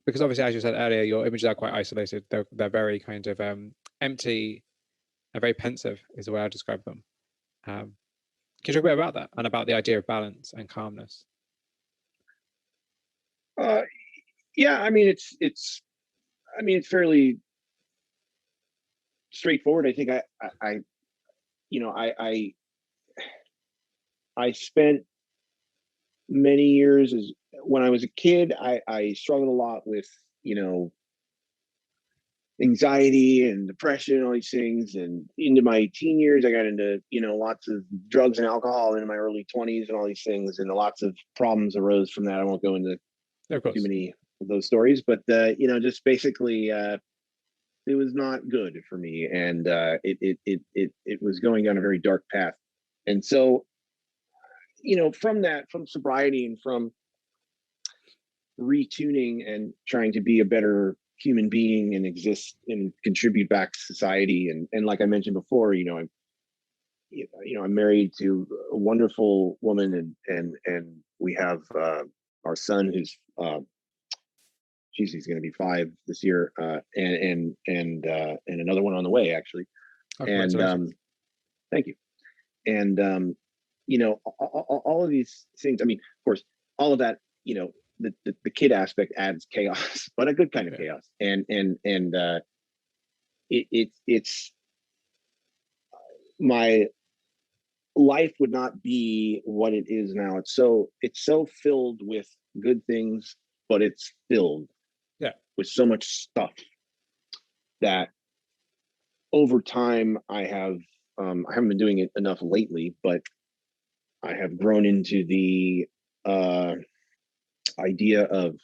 S2: because obviously, as you said earlier, your images are quite isolated. They're very kind of empty and very pensive is the way I describe them. Can you talk a bit about that and about the idea of balance and calmness?
S1: Yeah, I mean, it's fairly straightforward. I think I spent many years as when I was a kid. I struggled a lot with anxiety and depression and all these things. And into my teen years, I got into lots of drugs and alcohol in my early 20s and all these things, and lots of problems arose from that. I won't go into too many of those stories, but just basically it was not good for me, and it was going down a very dark path. And so from sobriety and from retuning and trying to be a better human being and exist and contribute back to society, and like I mentioned before, I'm married to a wonderful woman, and we have our son who's he's going to be 5 this year, and another one on the way, actually. And thank you. And all of these things. I mean, of course, all of that. The kid aspect adds chaos, but a good kind of chaos. And it's my life would not be what it is now. It's so filled with good things, but it's filled with so much stuff that over time I haven't been doing it enough lately, but I have grown into the idea of,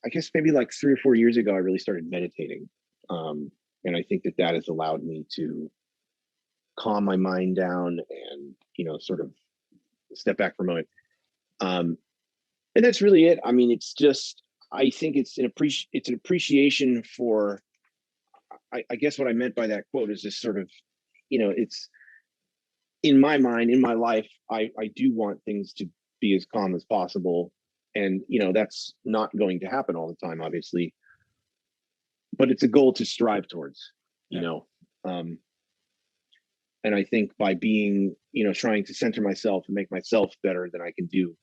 S1: I guess maybe like 3 or 4 years ago, I really started meditating. And I think that has allowed me to calm my mind down and, sort of step back for a moment. And that's really it. I mean, it's just, I think it's an appreciation for, I guess what I meant by that quote is this sort of, it's in my mind, in my life, I do want things to be as calm as possible. And, that's not going to happen all the time, obviously, but it's a goal to strive towards, and I think by being, trying to center myself and make myself better, than I can do,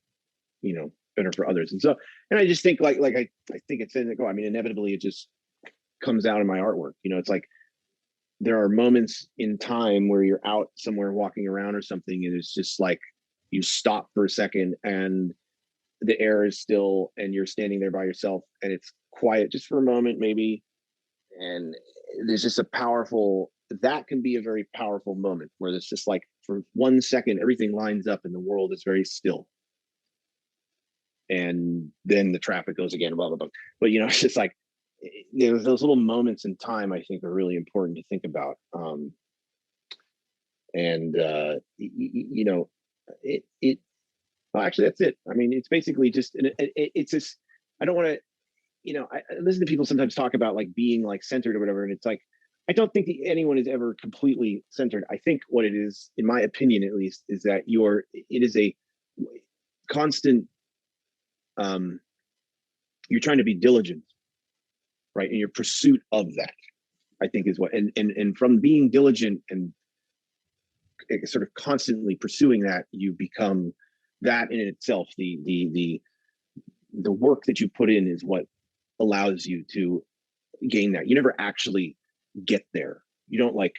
S1: better for others. And so, and I just think I think it's in the, I mean, inevitably it just comes out in my artwork. It's like, there are moments in time where you're out somewhere walking around or something, and it's just like you stop for a second and the air is still and you're standing there by yourself and it's quiet just for a moment maybe, and there's just that can be a very powerful moment where it's just like for 1 second everything lines up and the world is very still, and then the traffic goes again, blah blah blah. But it's just like there's those little moments in time I think are really important to think about. Well, actually, that's it. I mean, it's basically just, it's just, I don't want to, I listen to people sometimes talk about like being like centered or whatever. And it's like, I don't think that anyone is ever completely centered. I think what it is, in my opinion, at least, is that it is a constant, you're trying to be diligent, right? In your pursuit of that, I think is what, and from being diligent and sort of constantly pursuing that, you become that in itself. The work that you put in is what allows you to gain that. You never actually get there. You don't like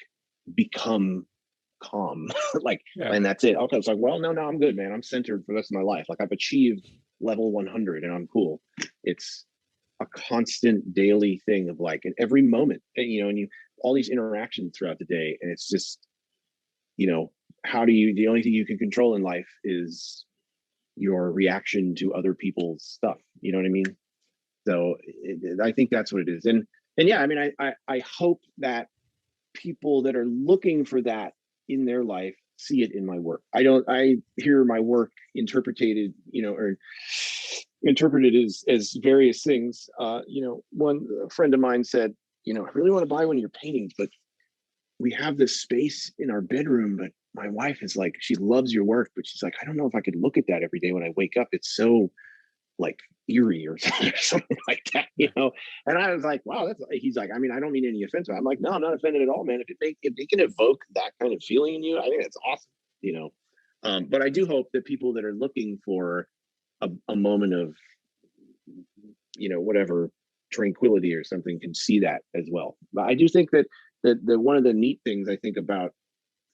S1: become calm and that's it. Okay, it's like, well, no, I'm good, man. I'm centered for the rest of my life. Like I've achieved level 100 and I'm cool. It's a constant daily thing of like at every moment, and you all these interactions throughout the day, and it's just, the only thing you can control in life is your reaction to other people's stuff. You know what I mean? So I think that's what it is. And yeah, I mean, I hope that people that are looking for that in their life see it in my work. I hear my work interpreted, or interpreted as various things. One friend of mine said, I really want to buy one of your paintings, but we have this space in our bedroom, but my wife is like, she loves your work, but she's like, I don't know if I could look at that every day when I wake up. It's so like eerie or something like that, And I was like, wow, he's like, I mean, I don't mean any offense. I'm like, no, I'm not offended at all, man. If they can evoke that kind of feeling in you, I think that's awesome, But I do hope that people that are looking for a moment of, whatever tranquility or something can see that as well. But I do think that one of the neat things I think about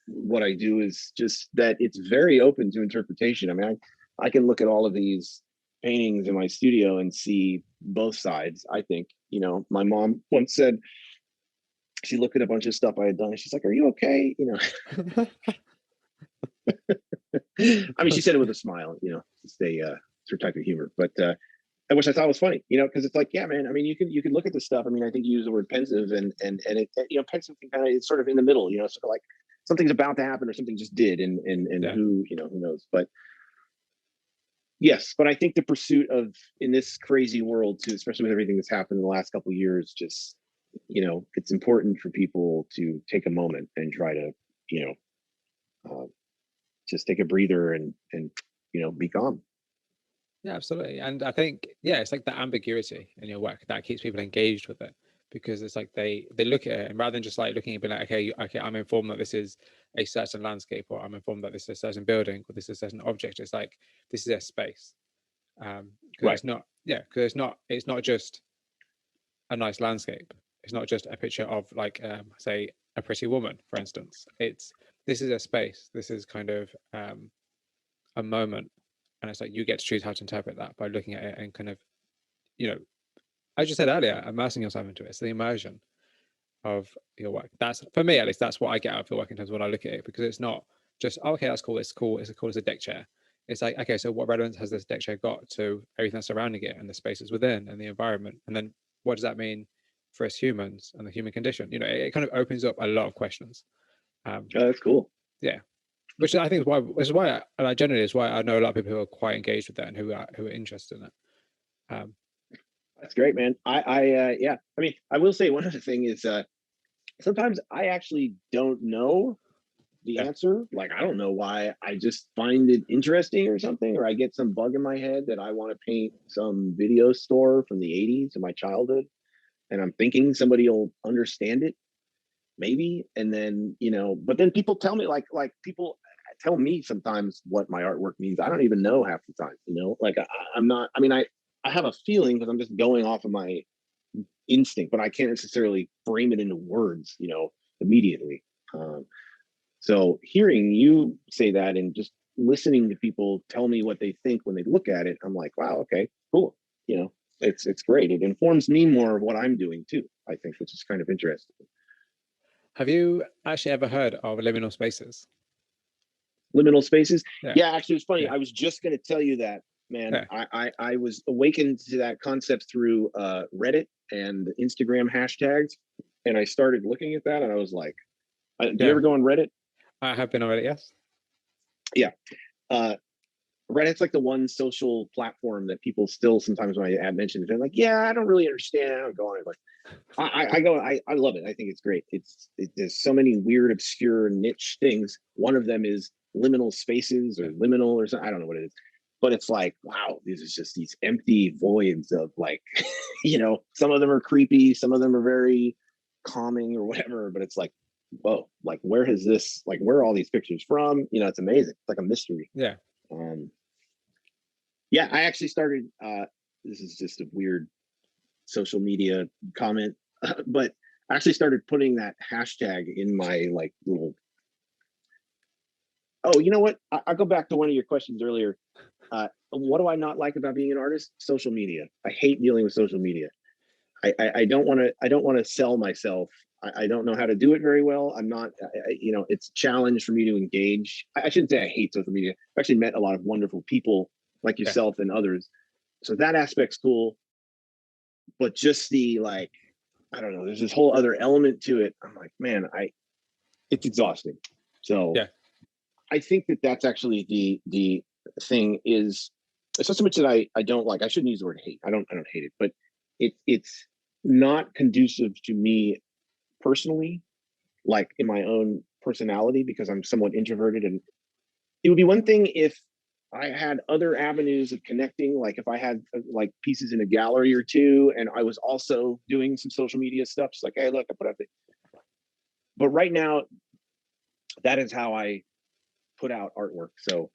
S1: what I do is just that it's very open to interpretation. I mean, I can look at all of these paintings in my studio and see both sides. I think, my mom once said, she looked at a bunch of stuff I had done and she's like, are you okay? I mean, she said it with a smile, just it's her type of humor, but which I thought was funny, because it's like, yeah, man, I mean, you can look at this stuff. I mean, I think you use the word pensive and it, pensive can kind of, it's sort of in the middle, sort of like something's about to happen or something just did. And yeah. Who knows, but yes, but I think the pursuit of, in this crazy world too, especially with everything that's happened in the last couple of years, just, it's important for people to take a moment and try to, just take a breather and be calm.
S2: Yeah, absolutely. And I think, it's like the ambiguity in your work that keeps people engaged with it, because it's like they look at it and rather than just like looking at it, like, okay, I'm informed that this is a certain landscape, or I'm informed that this is a certain building, or this is a certain object. It's like, this is a space. Right. It's not, because it's not just a nice landscape. It's not just a picture of like, say, a pretty woman, for instance. This is a space. This is kind of a moment. And it's like, you get to choose how to interpret that by looking at it and kind of, as you said earlier, immersing yourself into it. It's the immersion of your work. That's, for me at least, that's what I get out of the work in terms of when I look at it, because it's not just, oh, okay, that's cool. It's cool. It's cool as a deck chair. It's like, okay, so what relevance has this deck chair got to everything that's surrounding it and the spaces within and the environment? And then what does that mean for us humans and the human condition? It kind of opens up a lot of questions.
S1: That's cool.
S2: Yeah. Which I think is why I generally is why I know a lot of people who are quite engaged with that and who are interested in it.
S1: That's great, man. I mean, I will say one other thing is sometimes I actually don't know the answer. Like, I don't know why. I just find it interesting or something, or I get some bug in my head that I want to paint some video store from the 80s of my childhood, and I'm thinking somebody will understand it, maybe. And then, but then people tell me like people tell me sometimes what my artwork means. I don't even know half the time, like I'm not, I mean, I have a feeling because I'm just going off of my instinct, but I can't necessarily frame it into words, immediately. So hearing you say that and just listening to people tell me what they think when they look at it, I'm like, wow, okay, cool. It's great. It informs me more of what I'm doing too, I think, which is kind of interesting.
S2: Have you actually ever heard of liminal spaces?
S1: Liminal spaces? Yeah, actually, it's funny. Yeah. I was just going to tell you that, man. Yeah. I was awakened to that concept through Reddit and Instagram hashtags, and I started looking at that, and I was like, do you ever go on Reddit?
S2: I have been on Reddit, yes.
S1: Yeah. Reddit's like the one social platform that people still sometimes when I mention it, they're like, yeah, I don't really understand. I don't go on it. Like, I love it. I think it's great. There's so many weird, obscure niche things. One of them is liminal spaces or liminal or something. I don't know what it is, but it's like, wow, these are just these empty voids of like, some of them are creepy, some of them are very calming or whatever, but it's like, whoa, like where are all these pictures from? It's amazing. It's like a mystery.
S2: Yeah.
S1: Yeah, I actually started, this is just a weird social media comment, but I actually started putting that hashtag in my like little Oh, you know what? I'll go back to one of your questions earlier. What do I not like about being an artist? Social media. I hate dealing with social media. I don't want to. I don't want to sell myself. I don't know how to do it very well. I'm not. It's a challenge for me to engage. I shouldn't say I hate social media. I've actually met a lot of wonderful people like
S2: Yeah.
S1: yourself and others. So that aspect's cool. But just the like, I don't know. There's this whole other element to it. I'm like, man, it's exhausting. So
S2: Yeah.
S1: I think that's actually the thing is it's not so much that I don't like. I shouldn't use the word hate. I don't hate it, but it's not conducive to me personally, like in my own personality, because I'm somewhat introverted. And it would be one thing if I had other avenues of connecting, like if I had like pieces in a gallery or two, and I was also doing some social media stuff. It's like, hey, look, I put out the. But right now, that is how I put out artwork. So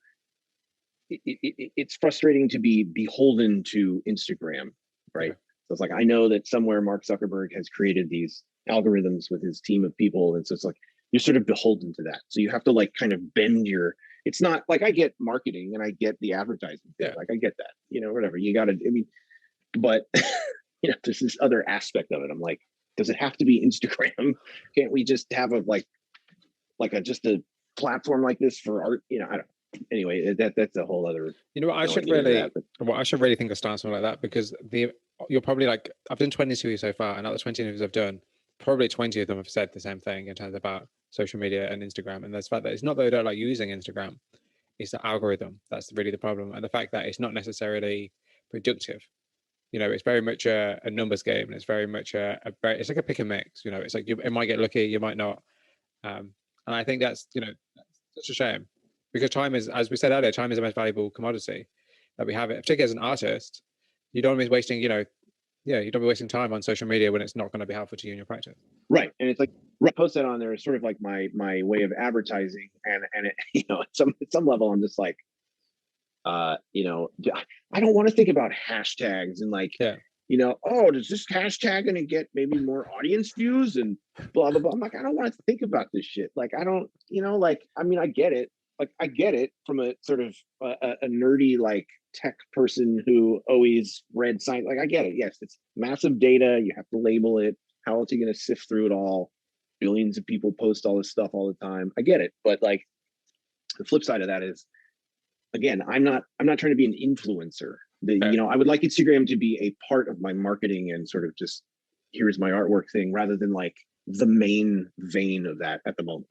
S1: it's frustrating to be beholden to Instagram, right?
S2: Okay.
S1: So it's like I know that somewhere Mark Zuckerberg has created these algorithms with his team of people, and so it's like you're sort of beholden to that. So you have to like kind of bend your. It's not like I get marketing and I get the advertising thing.
S2: Yeah.
S1: Like I get that, whatever you got to. I mean, but there's this other aspect of it. I'm like, does it have to be Instagram? Can't we just have a just a platform like this for art? I don't. Anyway, that's a whole other.
S2: I should really, I should really think of starting something like that, because you're probably like, I've done 20 interviews so far, and out of the 20 interviews I've done, probably 20 of them have said the same thing in terms about social media and Instagram. And there's the fact that it's not that they don't like using Instagram, it's the algorithm that's really the problem, and the fact that it's not necessarily productive. It's very much a numbers game, and it's very much it's like a pick and mix. It's like it might get lucky, you might not. And I think that's such a shame, because time is, as we said earlier, time is the most valuable commodity that we have. It, particularly as an artist, you don't be wasting, you don't be wasting time on social media when it's not going to be helpful to you in your practice.
S1: Right, and it's like post that on there is sort of like my way of advertising, and it, at some level, I'm just like, I don't want to think about hashtags and like, oh, does this hashtag gonna get maybe more audience views and blah blah blah. I'm like, I don't want to think about this shit. Like, I don't, I mean, I get it. Like, I get it from a sort of a nerdy like tech person who always read science. Like, I get it. Yes, it's massive data. You have to label it. How else are you gonna sift through it all? Billions of people post all this stuff all the time. I get it, but like, the flip side of that is, again, I'm not trying to be an influencer. I would like Instagram to be a part of my marketing and sort of just here's my artwork thing, rather than like the main vein of that at the moment.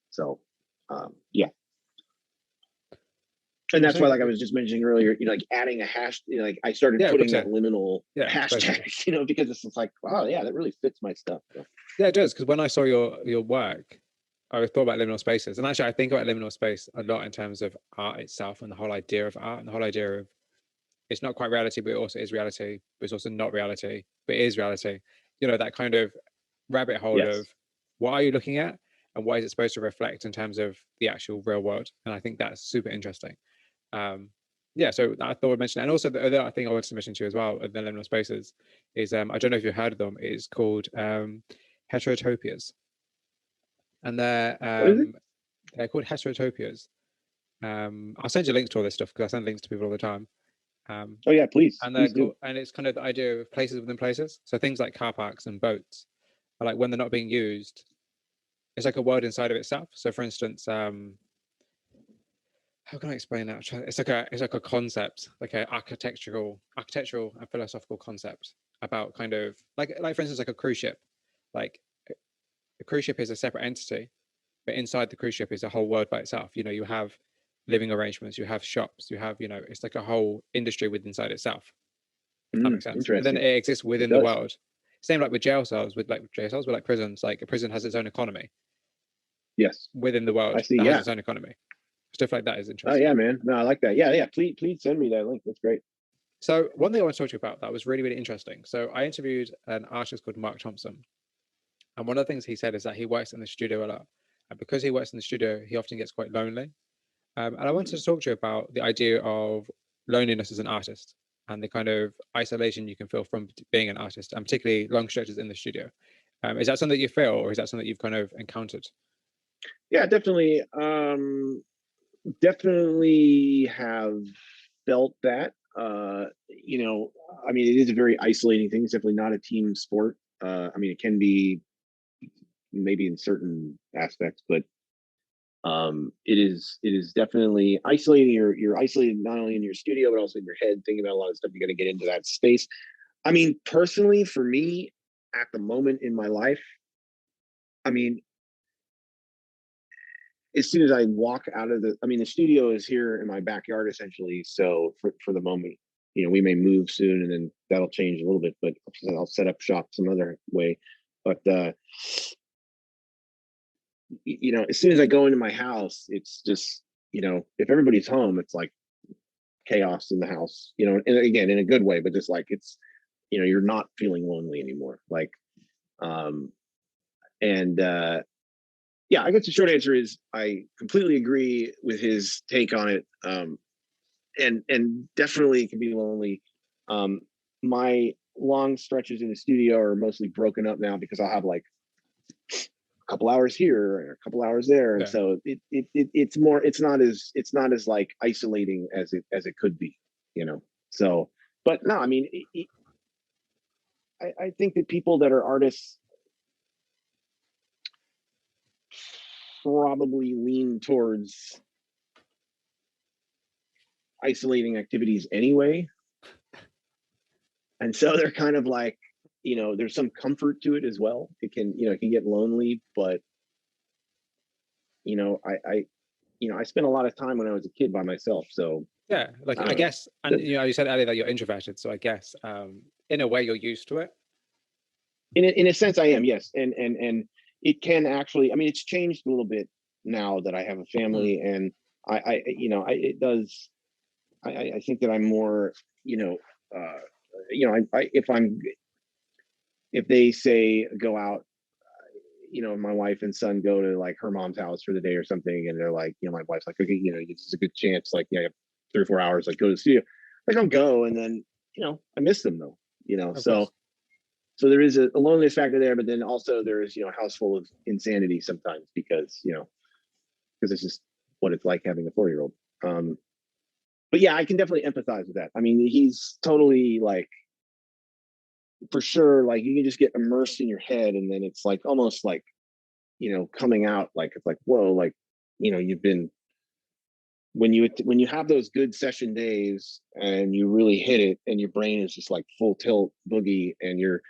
S1: So yeah. And that's why, like I was just mentioning earlier, like adding a hash, like I started putting that liminal hashtags, because it's like, wow, yeah, that really fits my stuff. So.
S2: Yeah, it does. Because when I saw your work, I thought about liminal spaces, and actually I think about liminal space a lot in terms of art itself and the whole idea of art and the whole idea of it's not quite reality, but it also is reality, but it's also not reality, but it is reality. That kind of rabbit hole of what are you looking at and what is it supposed to reflect in terms of the actual real world. And I think that's super interesting. So I thought I'd mention that. And also the other thing I wanted to mention to you as well, the liminal spaces, is I don't know if you've heard of them. It's called heterotopias. And they're called heterotopias. I'll send you links to all this stuff, because I send links to people all the time.
S1: Oh yeah, please.
S2: And
S1: please do.
S2: And it's kind of the idea of places within places. So things like car parks and boats are like, when they're not being used, it's like a world inside of itself. So for instance, how can I explain that? It's like a concept, like an architectural and philosophical concept about kind of like for instance, like a cruise ship. Like a cruise ship is a separate entity, but inside the cruise ship is a whole world by itself. You have living arrangements, you have shops, you have, it's like a whole industry within inside itself. If that makes sense. And then it exists within the world. Same like with jail cells, with like prisons. Like a prison has its own economy.
S1: Yes.
S2: Within the world,
S1: I see.
S2: That has its own economy. Stuff like that is interesting.
S1: Oh yeah, man. No, I like that. Yeah. Please send me that link. That's great.
S2: So one thing I want to talk to you about that was really, really interesting. So I interviewed an artist called Mark Thompson. And one of the things he said is that he works in the studio a lot. And because he works in the studio, he often gets quite lonely. And I wanted to talk to you about the idea of loneliness as an artist and the kind of isolation you can feel from being an artist, and particularly long stretches in the studio. Is that something that you feel, or is that something that you've kind of encountered?
S1: Yeah, definitely. definitely have felt that. I mean, it is a very isolating thing. It's definitely not a team sport. I mean, it can be maybe in certain aspects, but it is definitely isolating. You're isolated not only in your studio but also in your head, thinking about a lot of stuff. You got to get into that space. I mean, personally, for me, at the moment in my life, I mean, as soon as I walk out of the studio is here in my backyard essentially. So for the moment, we may move soon and then that'll change a little bit, but I'll set up shop some other way. But as soon as I go into my house, it's just, if everybody's home, it's like chaos in the house, and again, in a good way, but just like it's, you're not feeling lonely anymore. Like, and yeah, I guess the short answer is I completely agree with his take on it. And definitely it can be lonely. My long stretches in the studio are mostly broken up now because I'll have like a couple hours here and a couple hours there, and so it's more, it's not as like isolating as it could be, So, but no, I mean, I think that people that are artists probably lean towards isolating activities anyway. And so they're kind of like, there's some comfort to it as well. It can get lonely, but I spent a lot of time when I was a kid by myself. So
S2: yeah, like I guess, and you said earlier that you're introverted, so I guess in a way you're used to it.
S1: In a sense, I am, yes, and it can actually. I mean, it's changed a little bit now that I have a family, and it does. I think that I'm more, if they say go out, my wife and son go to like her mom's house for the day or something, and they're like, my wife's like, okay, this is a good chance, like, you have 3 or 4 hours, like, go to the studio. Like, I'll go, and then, I miss them though, so there is a loneliness factor there, but then also there is, a house full of insanity sometimes because it's just what it's like having a 4-year-old. But yeah, I can definitely empathize with that. I mean, he's totally like, for sure, like you can just get immersed in your head, and then it's like almost like, coming out, like it's like, whoa, like, you've been, when you have those good session days and you really hit it and your brain is just like full tilt boogie and you're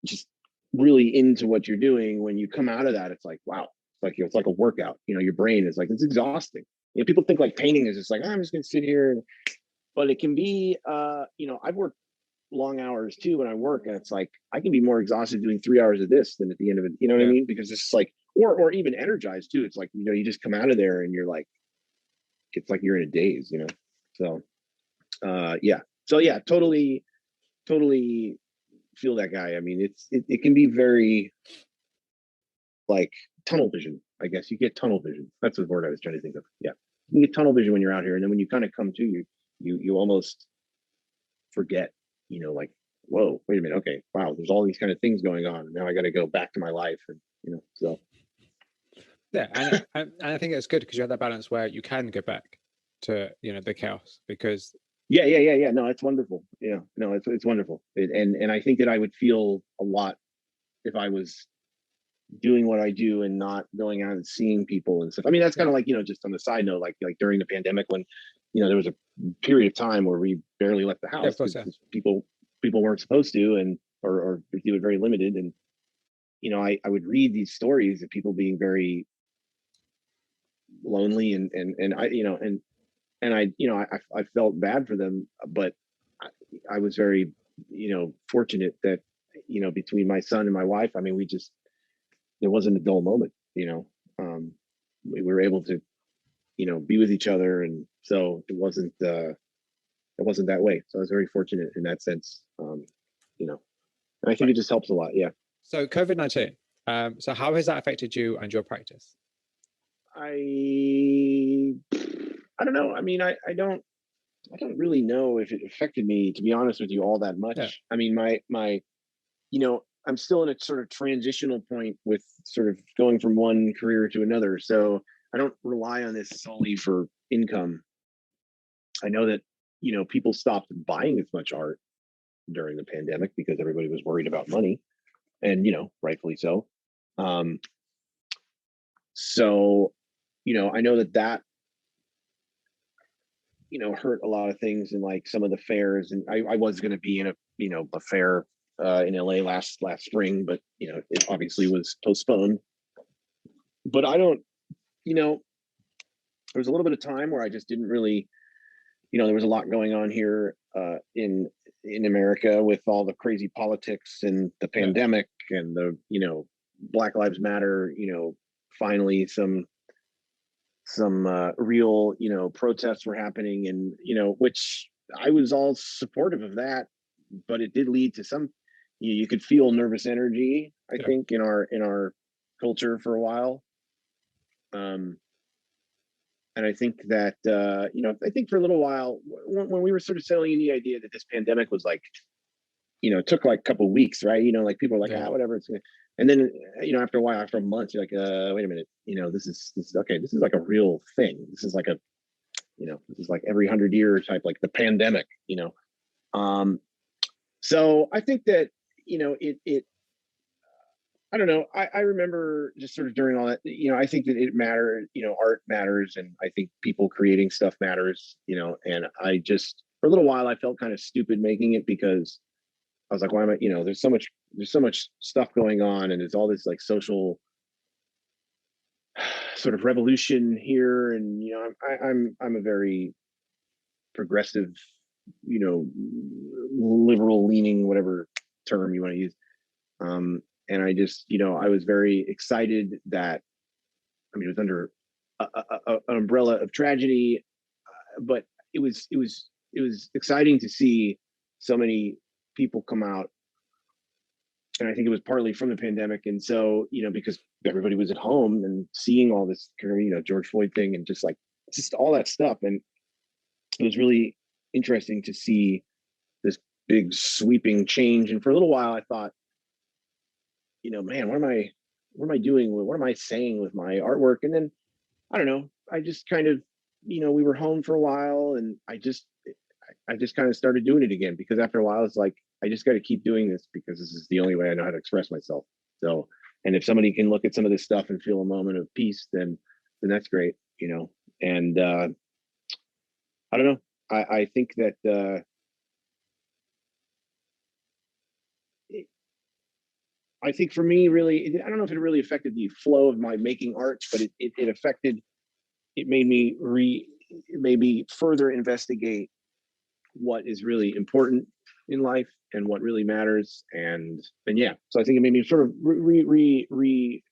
S1: just really into what you're doing, when you come out of that, it's like, wow, it's like a workout. Your brain is like, it's exhausting. People think like painting is just like, I'm just gonna sit here, but it can be, I've worked long hours too when I work, and it's like I can be more exhausted doing 3 hours of this than at the end of it. You know what I mean? Because it's like, or even energized too. It's like, you just come out of there and you're like, it's like you're in a daze, So yeah. So yeah, totally feel that guy. I mean, it can be very like tunnel vision. I guess you get tunnel vision. That's the word I was trying to think of. Yeah, you get tunnel vision when you're out here, and then when you kind of come to, you almost forget. Like, whoa, wait a minute. Okay, wow, there's all these kind of things going on. Now I got to go back to my life, and so.
S2: Yeah, and I think it's good because you have that balance where you can go back to the chaos, because
S1: yeah. No, it's wonderful. Yeah, no, it's wonderful. And I think that I would feel a lot if I was doing what I do and not going out and seeing people and stuff. I mean, that's kind of like, just on the side note, like during the pandemic when, there was a period of time where we barely left the house because people weren't supposed to, and or do it very limited. And I would read these stories of people being very lonely, and I I felt bad for them, but I was very fortunate that between my son and my wife, I mean, there wasn't a dull moment. We were able to be with each other, and so it wasn't that way. So I was very fortunate in that sense. And I think it just helps a lot. Yeah.
S2: So COVID-19. So how has that affected you and your practice?
S1: I don't know. I mean, I don't really know if it affected me, to be honest with you, all that much. Yeah. I mean, my I'm still in a sort of transitional point with sort of going from one career to another. So I don't rely on this solely for income. I know that, people stopped buying as much art during the pandemic because everybody was worried about money, and, rightfully so. So, I know that hurt a lot of things in like some of the fairs. And I was going to be in a fair in LA last spring, but it obviously was postponed. But I don't, there was a little bit of time where I just didn't really, there was a lot going on here in America with all the crazy politics and the pandemic and the, Black Lives Matter, finally some real, protests were happening, and, which I was all supportive of that, but it did lead to some, you could feel nervous energy, I think, in our culture for a while. And I think that, I think for a little while, when we were sort of settling in the idea that this pandemic was like, it took like a couple of weeks, right? Like people were like, whatever. And then, after a while, after a month, you're like, wait a minute, this is okay. This is like a real thing. This is like this is like every 100-year type, like the pandemic, So I think that, I don't know. I remember just sort of during all that, I think that it mattered, art matters. And I think people creating stuff matters, and I just, for a little while, I felt kind of stupid making it because I was like, why am I, there's so much stuff going on, and there's all this like social sort of revolution here. And, I'm a very progressive, liberal leaning, whatever term you want to use. And I just, I was very excited that, it was under an umbrella of tragedy, but it was exciting to see so many people come out. And I think it was partly from the pandemic. And so, because everybody was at home and seeing all this, George Floyd thing and just all that stuff. And it was really interesting to see this big sweeping change. And for a little while, I thought, man, what am I doing? What am I saying with my artwork? And then, I don't know, I just kind of, we were home for a while, and I just kind of started doing it again, because after a while, it's like, I just got to keep doing this because this is the only way I know how to express myself. So, and if somebody can look at some of this stuff and feel a moment of peace, then that's great, and I don't know. I think that, I think for me, really, I don't know if it really affected the flow of my making art, but it affected, it made me further investigate what is really important in life and what really matters. And yeah, so I think it made me sort of retool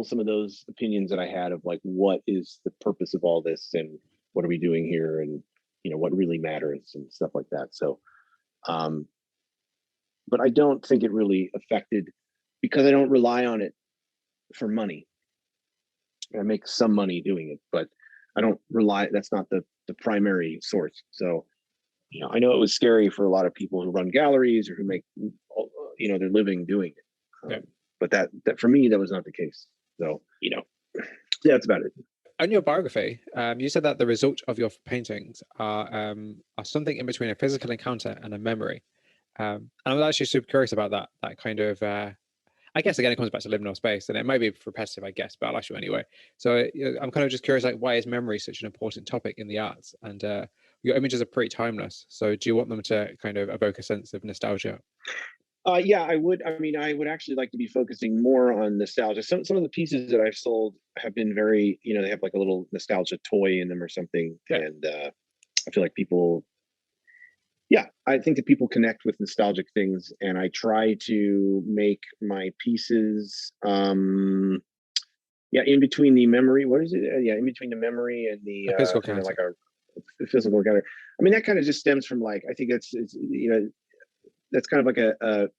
S1: some of those opinions that I had of like, what is the purpose of all this, and what are we doing here, and what really matters and stuff like that. So, but I don't think it really affected, because I don't rely on it for money. I make some money doing it, but I don't rely, that's not the primary source. So, I know it was scary for a lot of people who run galleries or who make, their living doing it. But that for me, that was not the case. So, yeah, that's about it.
S2: In your biography, you said that the result of your paintings are something in between a physical encounter and a memory. And I was actually super curious about that kind of, I guess, again, it comes back to liminal space, and it might be repetitive, I guess, but I'll ask you anyway. So I'm kind of just curious, like, why is memory such an important topic in the arts? And your images are pretty timeless. So do you want them to kind of evoke a sense of nostalgia?
S1: Yeah, I would. I mean, I would actually like to be focusing more on nostalgia. Some of the pieces that I've sold have been very, they have like a little nostalgia toy in them or something. Yeah. And I feel like people, I think that people connect with nostalgic things, and I try to make my pieces, in between the memory. What is it? In between the memory and the
S2: physical counter.
S1: like a physical counter. I mean, that kind of just stems from like, I think it's that's kind of like a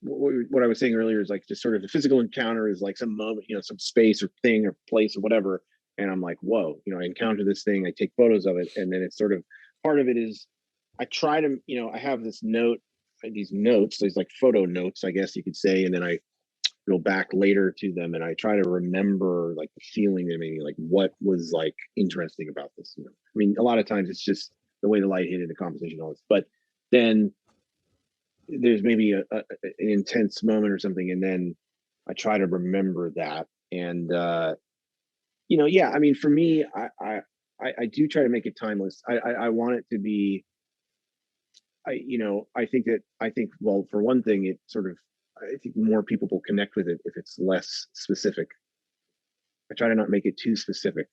S1: what I was saying earlier is like just sort of the physical encounter is like some moment, some space or thing or place or whatever. And I'm like, whoa, I encounter this thing, I take photos of it. And then it's sort of, part of it is I try to, I have these notes, these like photo notes, I guess you could say. And then I go back later to them and I try to remember like the feeling they made me, like what was like interesting about this. I mean, a lot of times it's just the way the light hit in the composition, all this, but then there's maybe an intense moment or something, and then I try to remember that. And yeah, I mean, for me, I do try to make it timeless. I want it to be. I think well, for one thing, it sort of, I think more people will connect with it if it's less specific. I try to not make it too specific,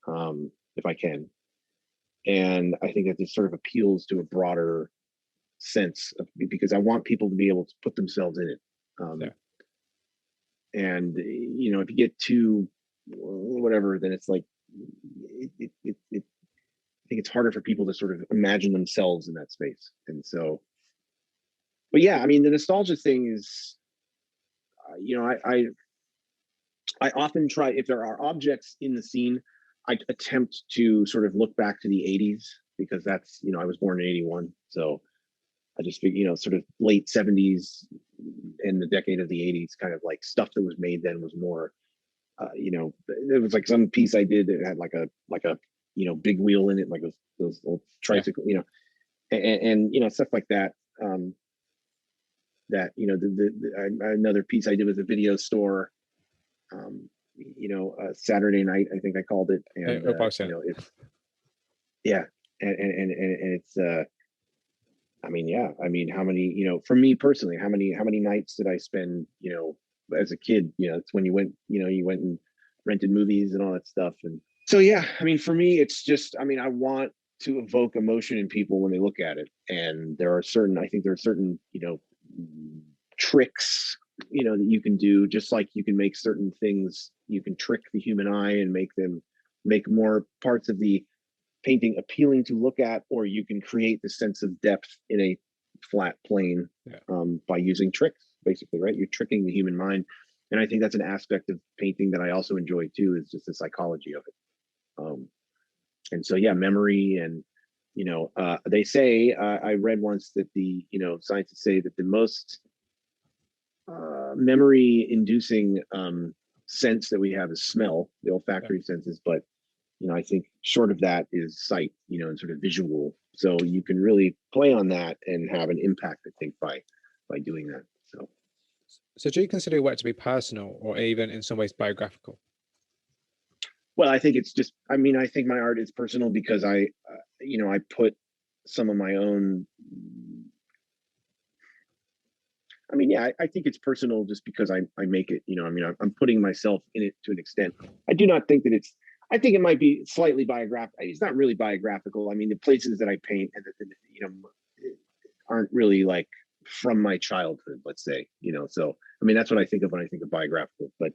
S1: if I can, and I think that this sort of appeals to a broader sense of, because I want people to be able to put themselves in it. Yeah. And if you get too whatever, then it's like I think it's harder for people to sort of imagine themselves in that space. And so, but yeah, I mean, the nostalgia thing is, I often try, if there are objects in the scene, I attempt to sort of look back to the 80s, because that's, I was born in 81. So I just figure, sort of late 70s and the decade of the 80s, kind of like stuff that was made then was more, there was like some piece I did that had like a big wheel in it, like those old tricycle, and stuff like that. That another piece I did was a video store. Saturday night, I think I called it, and it's yeah, and it's I mean, yeah, I mean, how many, for me personally, how many nights did I spend, as a kid? It's when you went and rented movies and all that stuff. And so, yeah, I mean, for me, it's just, I mean, I want to evoke emotion in people when they look at it. And I think there are certain, tricks, that you can do, just like you can make certain things, you can trick the human eye and make more parts of the painting appealing to look at, or you can create the sense of depth in a flat plane, by using tricks, basically, right? You're tricking the human mind. And I think that's an aspect of painting that I also enjoy too, is just the psychology of it. And so, yeah, memory, and, they say, I read once that scientists say that the most memory inducing sense that we have is smell, the olfactory senses. But I think short of that is sight, and sort of visual. So you can really play on that and have an impact, I think, by doing that.
S2: So do you consider your work to be personal, or even in some ways biographical?
S1: Well, I think it's just, I mean, I think my art is personal because I put some of my own, I mean, yeah, I think it's personal just because I make it, I mean, I'm putting myself in it to an extent. I do not think that I think it might be slightly biographical. It's not really biographical. I mean, the places that I paint, aren't really like from my childhood, let's say, so, I mean, that's what I think of when I think of biographical. But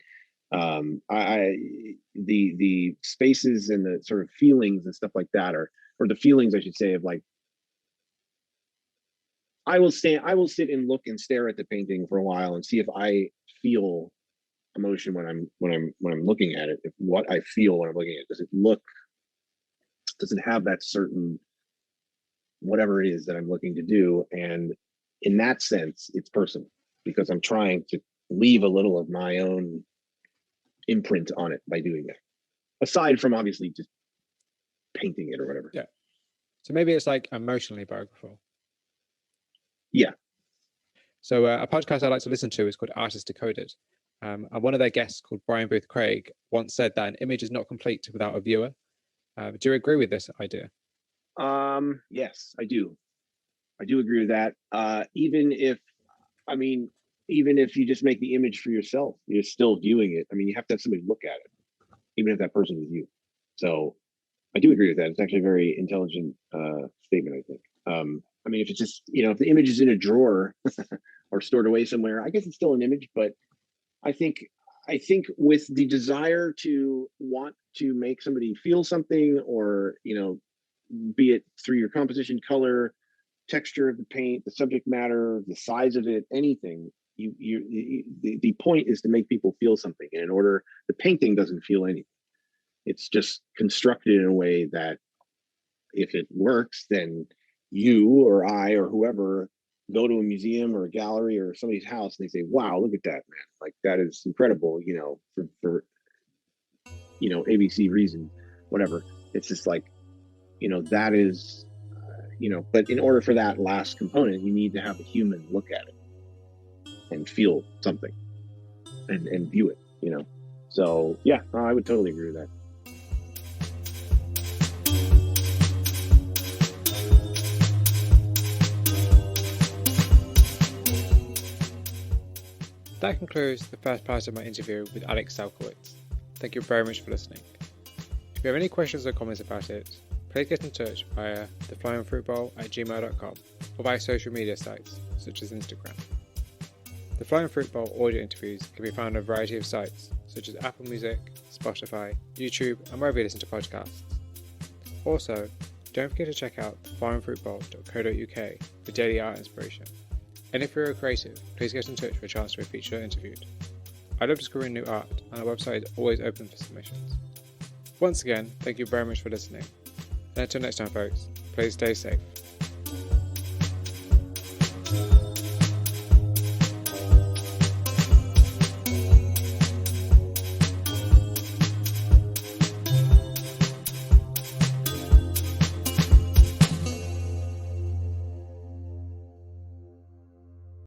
S1: the spaces and the sort of feelings and stuff like that, or the feelings, I should say, of like, I will sit and look and stare at the painting for a while and see if I feel emotion when I'm looking at it. If what I feel when I'm looking at it, does it have that certain whatever it is that I'm looking to do? And in that sense, it's personal, because I'm trying to leave a little of my own imprint on it by doing that, aside from obviously just painting it or whatever.
S2: Yeah. So maybe it's like emotionally biographical.
S1: Yeah.
S2: So a podcast I like to listen to is called Artist Decoded. And one of their guests, called Brian Booth Craig, once said that an image is not complete without a viewer. Do you agree with this idea?
S1: Yes, I do. I do agree with that. Even if you just make the image for yourself, you're still viewing it. I mean, you have to have somebody look at it, even if that person is you. So I do agree with that. It's actually a very intelligent statement, I think. I mean, if it's just, if the image is in a drawer or stored away somewhere, I guess it's still an image. But I think with the desire to want to make somebody feel something, or, be it through your composition, color, texture of the paint, the subject matter, the size of it, anything, the point is to make people feel something. And in order, the painting doesn't feel anything. It's just constructed in a way that if it works, then you or I or whoever go to a museum or a gallery or somebody's house and they say, wow, look at that, man. Like, that is incredible, for ABC reason, whatever. It's just like, that is, but in order for that last component, you need to have a human look at it and feel something and view it, So yeah, I would totally agree with that.
S2: That concludes the first part of my interview with Alex Selkowitz. Thank you very much for listening. If you have any questions or comments about it, please get in touch via theflyingfruitbowl@gmail.com or via social media sites such as Instagram. The Flying Fruit Bowl audio interviews can be found on a variety of sites such as Apple Music, Spotify, YouTube, and wherever you listen to podcasts. Also, don't forget to check out theflyingfruitbowl.co.uk for daily art inspiration. And if you're a creative, please get in touch for a chance to be featured or interviewed. I love discovering new art, and our website is always open for submissions. Once again, thank you very much for listening. And until next time, folks, please stay safe.